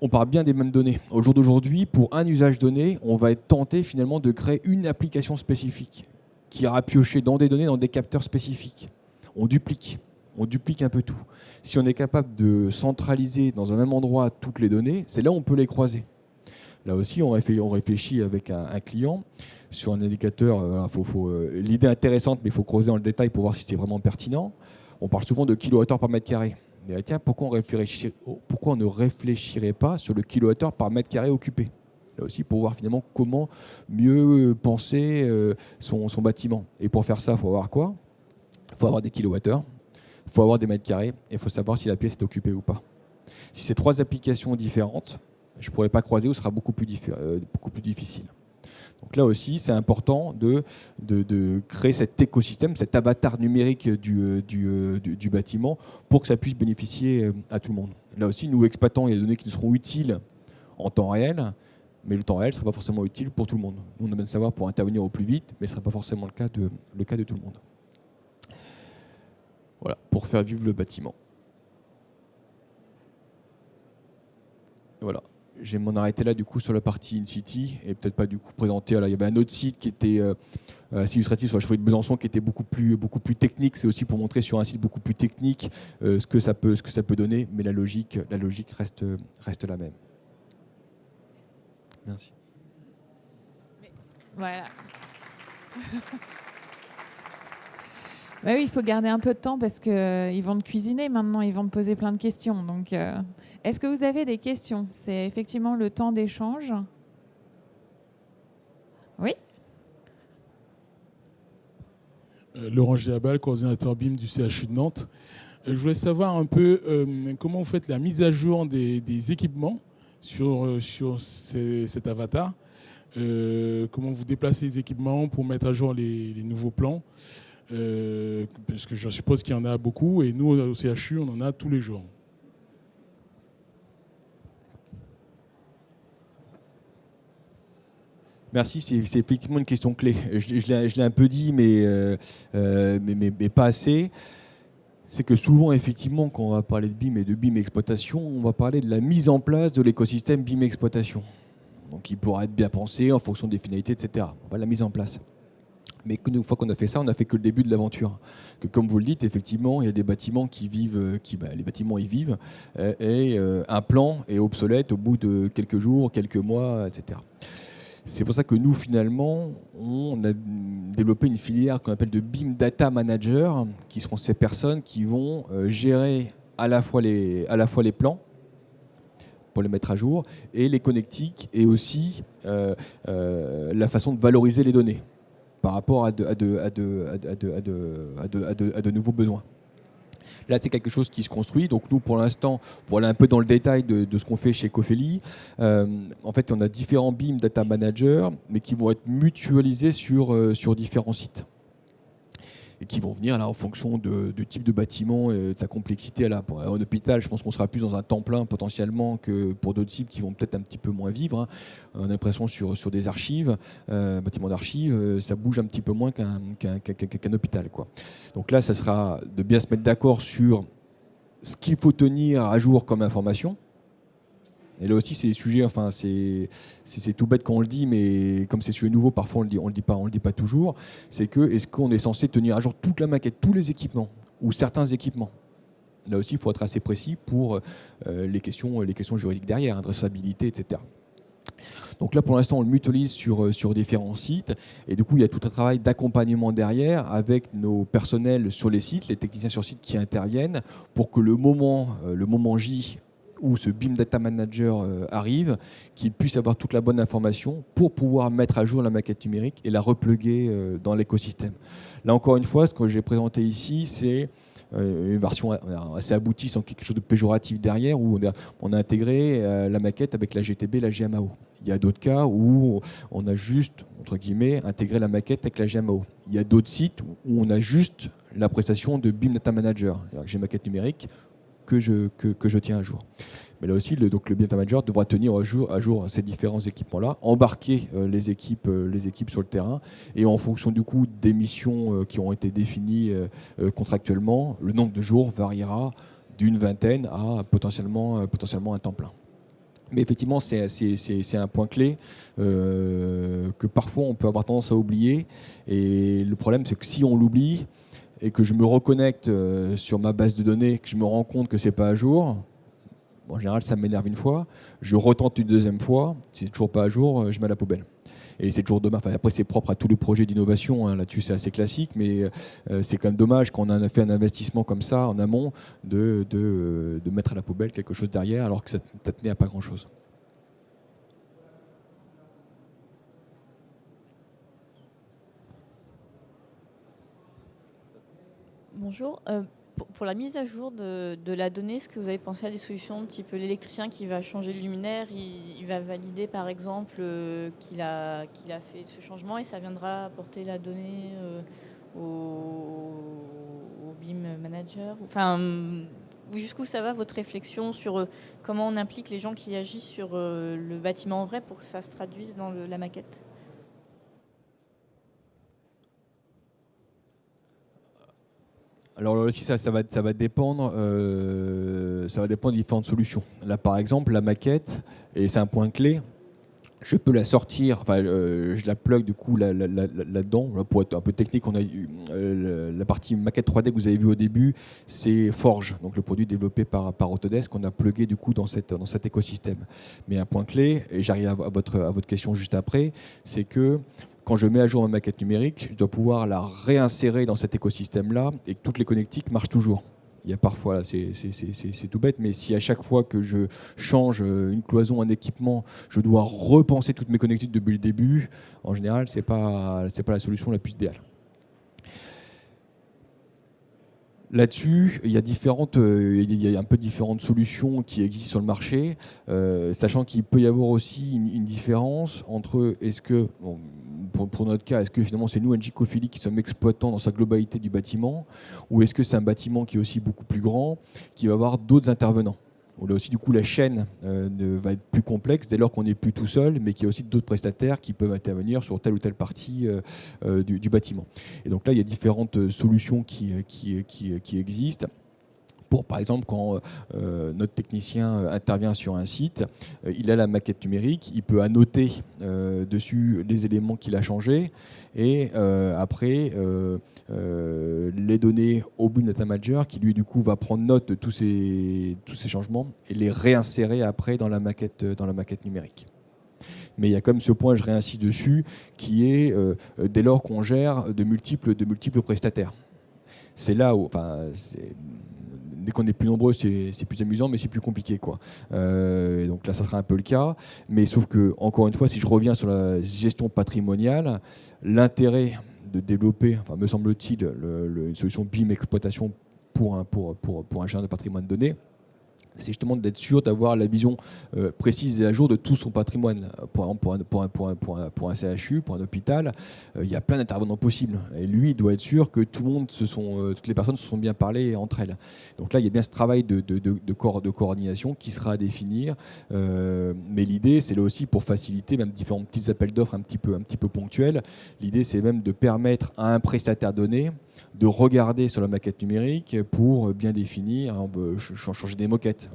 S2: on parle bien des mêmes données. Au jour d'aujourd'hui, pour un usage donné, on va être tenté finalement de créer une application spécifique qui ira piocher dans des données, dans des capteurs spécifiques. On duplique un peu tout. Si on est capable de centraliser dans un même endroit toutes les données, c'est là où on peut les croiser. Là aussi, on réfléchit avec un client sur un indicateur. L'idée est intéressante, mais il faut creuser dans le détail pour voir si c'est vraiment pertinent. On parle souvent de kilowattheure par mètre carré. Mais tiens, pourquoi on ne réfléchirait pas sur le kilowattheure par mètre carré occupé? Là aussi, pour voir finalement comment mieux penser son bâtiment. Et pour faire ça, il faut avoir quoi? Il faut avoir des kilowattheures, il faut avoir des mètres carrés, et il faut savoir si la pièce est occupée ou pas. Si c'est 3 applications différentes, je ne pourrais pas croiser ou ce sera beaucoup plus difficile. Donc là aussi, c'est important de créer cet écosystème, cet avatar numérique du bâtiment pour que ça puisse bénéficier à tout le monde. Là aussi, nous exploitons, il y a des données qui nous seront utiles en temps réel, mais le temps réel ne sera pas forcément utile pour tout le monde. Nous, on a besoin de savoir pour intervenir au plus vite, mais ce ne sera pas forcément le cas de tout le monde. Voilà, pour faire vivre le bâtiment. Voilà. Je vais m'en arrêter là du coup sur la partie in-city et peut-être pas du coup présenter. Alors, il y avait un autre site qui était assez illustratif sur la chaussée de Besançon qui était beaucoup plus technique. C'est aussi pour montrer sur un site beaucoup plus technique ce que ça peut donner, mais la logique reste la même. Merci.
S1: Voilà. Oui, il faut garder un peu de temps parce qu'ils vont te cuisiner maintenant, ils vont te poser plein de questions. Donc, est-ce que vous avez des questions? C'est effectivement le temps d'échange. Oui.
S3: Laurent Giabal, coordinateur BIM du CHU de Nantes. Je voulais savoir un peu comment vous faites la mise à jour des équipements sur cet avatar. Comment vous déplacez les équipements pour mettre à jour les nouveaux plans. Parce que je suppose qu'il y en a beaucoup et nous au CHU on en a tous les jours.
S2: Merci, c'est effectivement une question clé. Je l'ai un peu dit, mais pas assez. C'est que souvent, effectivement, quand on va parler de BIM et de BIM exploitation, on va parler de la mise en place de l'écosystème BIM exploitation. Donc il pourra être bien pensé en fonction des finalités, etc. On va la mise en place. Mais une fois qu'on a fait ça, on n'a fait que le début de l'aventure. Que comme vous le dites, effectivement, il y a des bâtiments qui vivent, les bâtiments y vivent, et un plan est obsolète au bout de quelques jours, quelques mois, etc. C'est pour ça que nous, finalement, on a développé une filière qu'on appelle de BIM Data Manager, qui seront ces personnes qui vont gérer à la fois les plans, pour les mettre à jour, et les connectiques, et aussi la façon de valoriser les données par rapport à de nouveaux besoins. Là, c'est quelque chose qui se construit. Donc nous, pour l'instant, pour aller un peu dans le détail de ce qu'on fait chez Cofeli, en fait, on a différents BIM Data Managers, mais qui vont être mutualisés sur différents sites. Et qui vont venir là en fonction du type de bâtiment et de sa complexité. Là, pour un hôpital, je pense qu'on sera plus dans un temps plein potentiellement que pour d'autres types qui vont peut-être un petit peu moins vivre. Hein. On a l'impression sur des archives, bâtiments d'archives, ça bouge un petit peu moins qu'un hôpital, quoi. Donc là, ça sera de bien se mettre d'accord sur ce qu'il faut tenir à jour comme information. Et là aussi, c'est des sujets, enfin, c'est tout bête quand on le dit, mais comme c'est sujet nouveau, parfois on le dit pas toujours. C'est que est-ce qu'on est censé tenir à jour toute la maquette, tous les équipements ou certains équipements? Là aussi, il faut être assez précis pour les questions juridiques derrière, adressabilité, etc. Donc là, pour l'instant, on le mutualise sur différents sites. Et du coup, il y a tout un travail d'accompagnement derrière avec nos personnels sur les sites, les techniciens sur site qui interviennent pour que le moment J où ce BIM Data Manager arrive, qu'il puisse avoir toute la bonne information pour pouvoir mettre à jour la maquette numérique et la repluguer dans l'écosystème. Là, encore une fois, ce que j'ai présenté ici, c'est une version assez aboutie, sans quelque chose de péjoratif derrière, où on a intégré la maquette avec la GTB et la GMAO. Il y a d'autres cas où on a juste, entre guillemets, intégré la maquette avec la GMAO. Il y a d'autres sites où on a juste la prestation de BIM Data Manager. J'ai une maquette numérique que je tiens à jour. Mais là aussi, le BIM Data Manager devra tenir à jour ces différents équipements-là, embarquer les équipes sur le terrain, et en fonction du coup des missions qui ont été définies contractuellement, le nombre de jours variera d'une vingtaine à potentiellement un temps plein. Mais effectivement, c'est un point clé que parfois on peut avoir tendance à oublier. Et le problème, c'est que si on l'oublie et que je me reconnecte sur ma base de données, que je me rends compte que c'est pas à jour, en général, ça m'énerve une fois. Je retente une deuxième fois. Si c'est toujours pas à jour, je mets à la poubelle. Et c'est toujours dommage. Enfin, après, c'est propre à tous les projets d'innovation. Hein. Là-dessus, c'est assez classique, mais c'est quand même dommage quand on a fait un investissement comme ça en amont de mettre à la poubelle quelque chose derrière, alors que ça tenait à pas grand-chose.
S4: Bonjour. Pour la mise à jour de la donnée, est-ce que vous avez pensé à des solutions type l'électricien qui va changer le luminaire, il va valider par exemple qu'il a fait ce changement et ça viendra apporter la donnée au BIM manager? Enfin, jusqu'où ça va votre réflexion sur comment on implique les gens qui agissent sur le bâtiment en vrai pour que ça se traduise dans la maquette?
S2: Alors là aussi, ça va dépendre de différentes solutions. Là, par exemple, la maquette, et c'est un point clé, je peux la sortir, enfin, je la plug du coup là-dedans. Là, pour être un peu technique, on a eu la partie maquette 3D que vous avez vue au début, c'est Forge, donc le produit développé par Autodesk, qu'on a plugué du coup dans cet écosystème. Mais un point clé, et j'arrive à votre question juste après, c'est que quand je mets à jour ma maquette numérique, je dois pouvoir la réinsérer dans cet écosystème-là et que toutes les connectiques marchent toujours. Il y a parfois, c'est tout bête, mais si à chaque fois que je change une cloison, un équipement, je dois repenser toutes mes connectiques depuis le début, en général, c'est pas la solution la plus idéale. Là-dessus, il y a un peu différentes solutions qui existent sur le marché, sachant qu'il peut y avoir aussi une différence entre est-ce que, bon, pour notre cas, est-ce que finalement c'est nous, Engie Cofeli, qui sommes exploitants dans sa globalité du bâtiment, ou est-ce que c'est un bâtiment qui est aussi beaucoup plus grand, qui va avoir d'autres intervenants? Où là aussi, du coup, la chaîne va être plus complexe dès lors qu'on n'est plus tout seul, mais qu'il y a aussi d'autres prestataires qui peuvent intervenir sur telle ou telle partie du bâtiment. Et donc là, il y a différentes solutions qui existent. Pour, par exemple, quand notre technicien intervient sur un site, il a la maquette numérique, il peut annoter dessus les éléments qu'il a changés et après les donner au BIM Data Manager qui lui du coup va prendre note de tous ces changements et les réinsérer après dans la maquette numérique. Mais il y a comme ce point, je réinsiste dessus, qui est dès lors qu'on gère de multiples prestataires. C'est là où, enfin, dès qu'on est plus nombreux, c'est plus amusant, mais c'est plus compliqué, quoi. Donc là, ça sera un peu le cas. Mais sauf que, encore une fois, si je reviens sur la gestion patrimoniale, l'intérêt de développer, enfin, me semble-t-il, une solution BIM exploitation pour un gestionnaire de patrimoine donné, c'est justement d'être sûr d'avoir la vision précise et à jour de tout son patrimoine. Pour un CHU, pour un hôpital, il y a plein d'intervenants possibles. Et lui, il doit être sûr que toutes les personnes se sont bien parlées entre elles. Donc là, il y a bien ce travail de coordination qui sera à définir. Mais l'idée, c'est là aussi pour faciliter même différents petits appels d'offres un petit peu ponctuels. L'idée, c'est même de permettre à un prestataire donné de regarder sur la maquette numérique pour bien définir, changer des moquettes,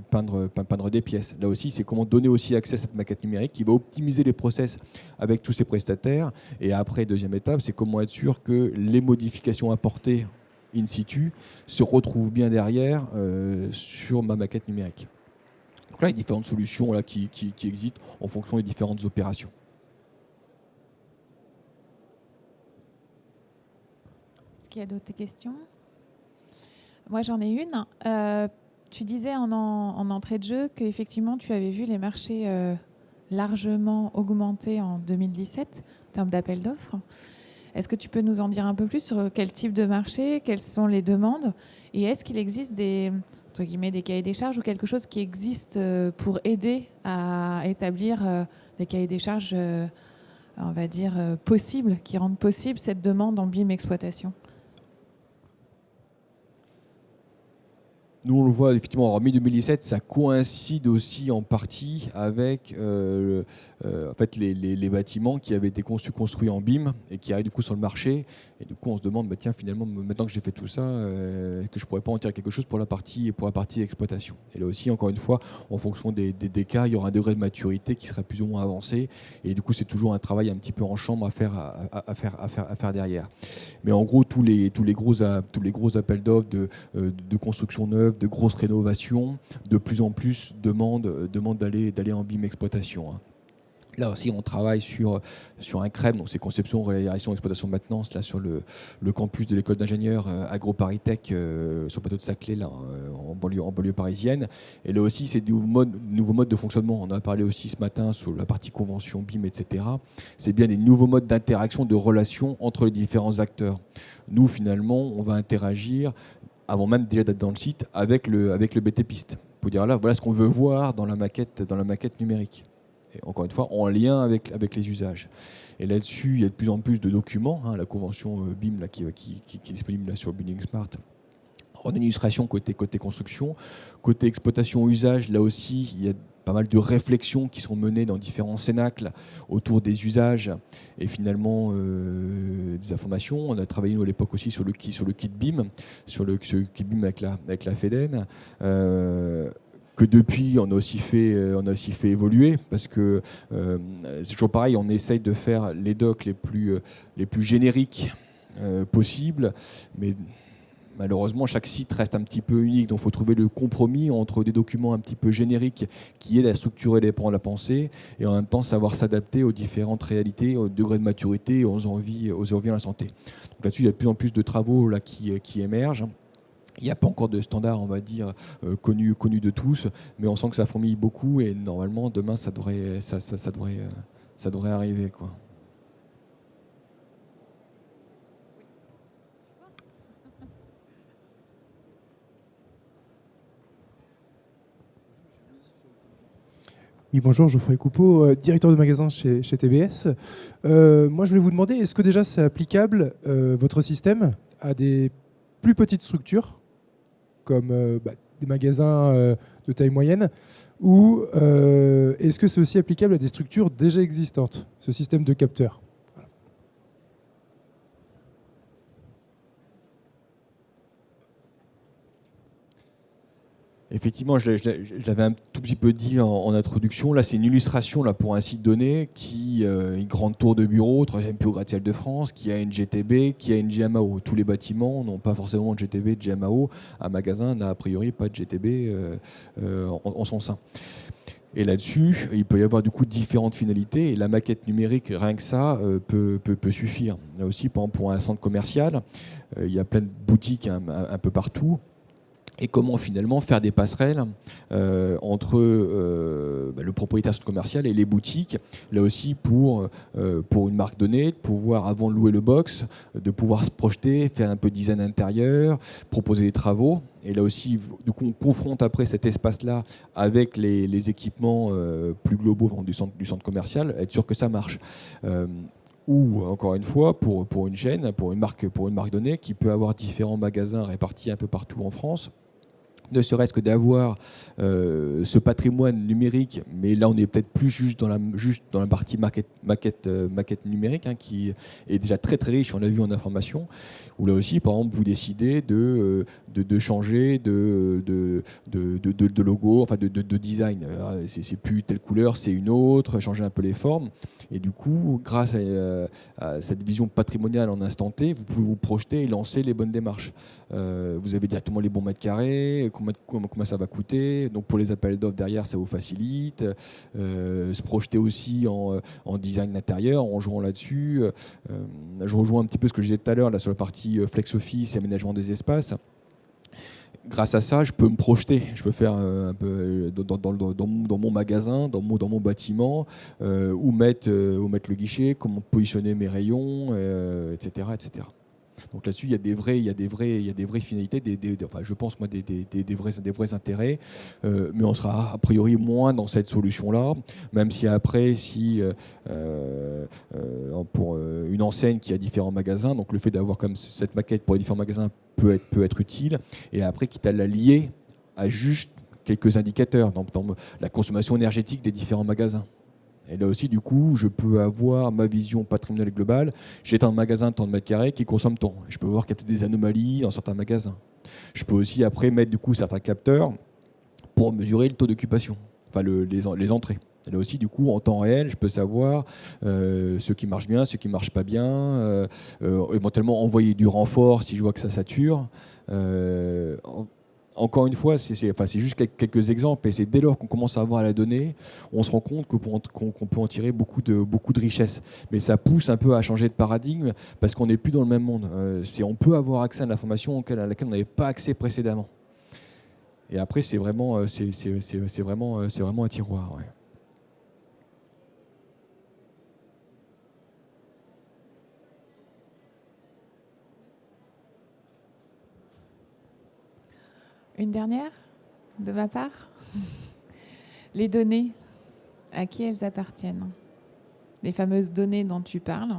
S2: peindre des pièces. Là aussi, c'est comment donner aussi accès à cette maquette numérique qui va optimiser les process avec tous ces prestataires. Et après, deuxième étape, c'est comment être sûr que les modifications apportées in situ se retrouvent bien derrière sur ma maquette numérique. Donc là, il y a différentes solutions là, qui existent en fonction des différentes opérations.
S1: Est-ce qu'il y a d'autres questions? Moi, j'en ai une. Tu disais en entrée de jeu qu'effectivement, tu avais vu les marchés largement augmenter en 2017 en termes d'appel d'offres. Est-ce que tu peux nous en dire un peu plus sur quel type de marché, quelles sont les demandes, et est-ce qu'il existe des cahiers des charges ou quelque chose qui existe pour aider à établir des cahiers des charges, on va dire, possibles, qui rendent possible cette demande en BIM exploitation?
S2: Nous, on le voit effectivement en mi-2017, ça coïncide aussi en partie avec en fait, les bâtiments qui avaient été construits en BIM et qui arrivent du coup sur le marché. Et du coup, on se demande, tiens, finalement, maintenant que j'ai fait tout ça, que je ne pourrais pas en tirer quelque chose pour la partie exploitation. Et là aussi, encore une fois, en fonction des cas, il y aura un degré de maturité qui sera plus ou moins avancé. Et du coup, c'est toujours un travail un petit peu en chambre à faire derrière. Mais en gros, tous les gros appels d'offres de construction neuve, de grosses rénovations, de plus en plus demandent d'aller en BIM exploitation. Là aussi, on travaille sur un CREM, donc c'est conception, réalisation, exploitation, maintenance, là sur le campus de l'école d'ingénieurs AgroParisTech sur le plateau de Saclay, là, en banlieue parisienne. Et là aussi, c'est de nouveaux modes de fonctionnement. On en a parlé aussi ce matin sur la partie convention BIM, etc. C'est bien des nouveaux modes d'interaction, de relation entre les différents acteurs. Nous, finalement, on va interagir avant même déjà d'être dans le site, avec le BTPiste. Pour dire là, voilà ce qu'on veut voir dans la maquette numérique. Et encore une fois, en lien avec les usages. Et là-dessus, il y a de plus en plus de documents. La convention BIM là, qui est disponible là, sur Building Smart. En illustration côté construction. Côté exploitation-usage, là aussi, il y a pas mal de réflexions qui sont menées dans différents cénacles autour des usages et finalement des informations. On a travaillé nous, à l'époque aussi sur le kit BIM, sur le kit BIM avec la FEDEN, que depuis on a aussi fait évoluer parce que c'est toujours pareil, on essaye de faire les docs les plus génériques possibles, mais malheureusement, chaque site reste un petit peu unique, donc il faut trouver le compromis entre des documents un petit peu génériques qui aident à structurer les pans de la pensée et en même temps savoir s'adapter aux différentes réalités, au degré de maturité, aux envies à la santé. Donc là-dessus, il y a de plus en plus de travaux là, qui émergent. Il n'y a pas encore de standard, on va dire, connu de tous, mais on sent que ça fourmille beaucoup et normalement, demain, ça devrait arriver, quoi.
S5: Oui, bonjour, Geoffroy Coupeau, directeur de magasin chez TBS. Moi, je voulais vous demander, est-ce que déjà c'est applicable, votre système, à des plus petites structures, comme des magasins de taille moyenne, ou est-ce que c'est aussi applicable à des structures déjà existantes, ce système de capteurs?
S2: Effectivement, je l'avais un tout petit peu dit en introduction. Là, c'est une illustration là, pour un site donné qui une grande tour de bureau, troisième plus haut gratte-ciel de France, qui a une GTB, qui a une GMAO. Tous les bâtiments n'ont pas forcément de GTB, de GMAO. Un magasin n'a a priori pas de GTB en son sein. Et là-dessus, il peut y avoir du coup différentes finalités. Et la maquette numérique, rien que ça, peut suffire. Là aussi, par exemple, pour un centre commercial, il y a plein de boutiques un peu partout. Et comment finalement faire des passerelles entre le propriétaire commercial et les boutiques, là aussi pour une marque donnée, de pouvoir, avant de louer le box, de pouvoir se projeter, faire un peu de design intérieur, proposer des travaux. Et là aussi, du coup, on confronte après cet espace-là avec les équipements plus globaux du centre commercial, être sûr que ça marche. Ou encore une fois, pour une chaîne, pour une marque donnée, qui peut avoir différents magasins répartis un peu partout en France, ne serait-ce que d'avoir ce patrimoine numérique, mais là on est peut-être plus juste dans la partie maquette numérique, qui est déjà très très riche, on l'a vu en information, où là aussi par exemple vous décidez de changer de logo, enfin de design. C'est plus telle couleur, c'est une autre, changer un peu les formes, et du coup grâce à cette vision patrimoniale en instant T, vous pouvez vous projeter et lancer les bonnes démarches. Vous avez directement les bons mètres carrés, comment ça va coûter. Donc pour les appels d'offres derrière, ça vous facilite. Se projeter aussi en design intérieur, en jouant là-dessus. Je rejoins un petit peu ce que je disais tout à l'heure là, sur la partie flex office et aménagement des espaces. Grâce à ça, je peux me projeter. Je peux faire un peu dans mon magasin, dans mon bâtiment, où mettre le guichet, comment positionner mes rayons, etc., etc. Donc là-dessus, il y a des vraies finalités, enfin, je pense moi des vrais intérêts, mais on sera a priori moins dans cette solution-là, même si après, pour une enseigne qui a différents magasins, donc le fait d'avoir comme cette maquette pour les différents magasins peut être utile, et après quitte à la lier à juste quelques indicateurs dans la consommation énergétique des différents magasins. Et là aussi, du coup, je peux avoir ma vision patrimoniale globale. J'ai un magasin de tant de mètres carrés qui consomme tant. Je peux voir qu'il y a peut-être des anomalies dans certains magasins. Je peux aussi après mettre du coup certains capteurs pour mesurer le taux d'occupation, enfin les entrées. Et là aussi, du coup, en temps réel, je peux savoir ce qui marche bien, ce qui ne marche pas bien, éventuellement envoyer du renfort si je vois que ça sature. Encore une fois, c'est juste quelques exemples, et c'est dès lors qu'on commence à avoir la donnée, on se rend compte qu'on peut en tirer beaucoup de richesses. Mais ça pousse un peu à changer de paradigme, parce qu'on n'est plus dans le même monde. On peut avoir accès à l'information à laquelle on n'avait pas accès précédemment. Et après, c'est vraiment un tiroir. Ouais.
S1: Une dernière de ma part. Les données, à qui elles appartiennent? Les fameuses données dont tu parles.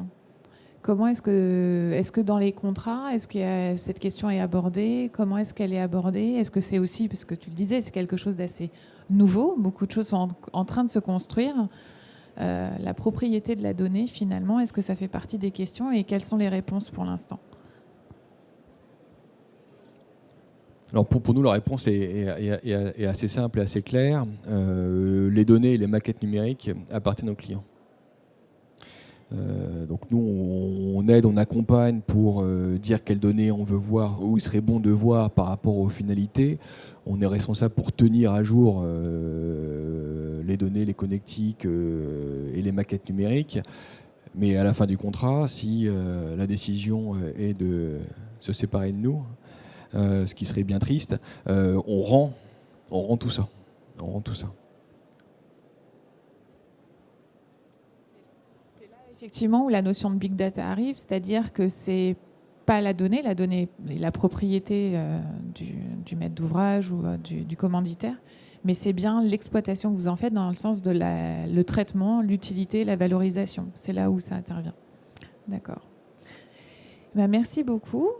S1: Comment est-ce que dans les contrats, est-ce que cette question est abordée? Comment est-ce qu'elle est abordée? Est-ce que c'est aussi, parce que tu le disais, c'est quelque chose d'assez nouveau, beaucoup de choses sont en train de se construire. La propriété de la donnée, finalement, est-ce que ça fait partie des questions, et quelles sont les réponses pour l'instant?
S2: Alors pour nous, la réponse est assez simple et assez claire. Les données et les maquettes numériques appartiennent aux clients. Donc nous, on aide, on accompagne pour dire quelles données on veut voir, où il serait bon de voir par rapport aux finalités. On est responsable pour tenir à jour les données, les connectiques et les maquettes numériques. Mais à la fin du contrat, si la décision est de se séparer de nous, ce qui serait bien triste, on rend tout ça. On rend tout ça.
S1: C'est là effectivement où la notion de big data arrive, c'est-à-dire que c'est pas la donnée est la propriété du maître d'ouvrage ou du commanditaire, mais c'est bien l'exploitation que vous en faites dans le sens de le traitement, l'utilité, la valorisation. C'est là où ça intervient. D'accord. Ben, merci beaucoup.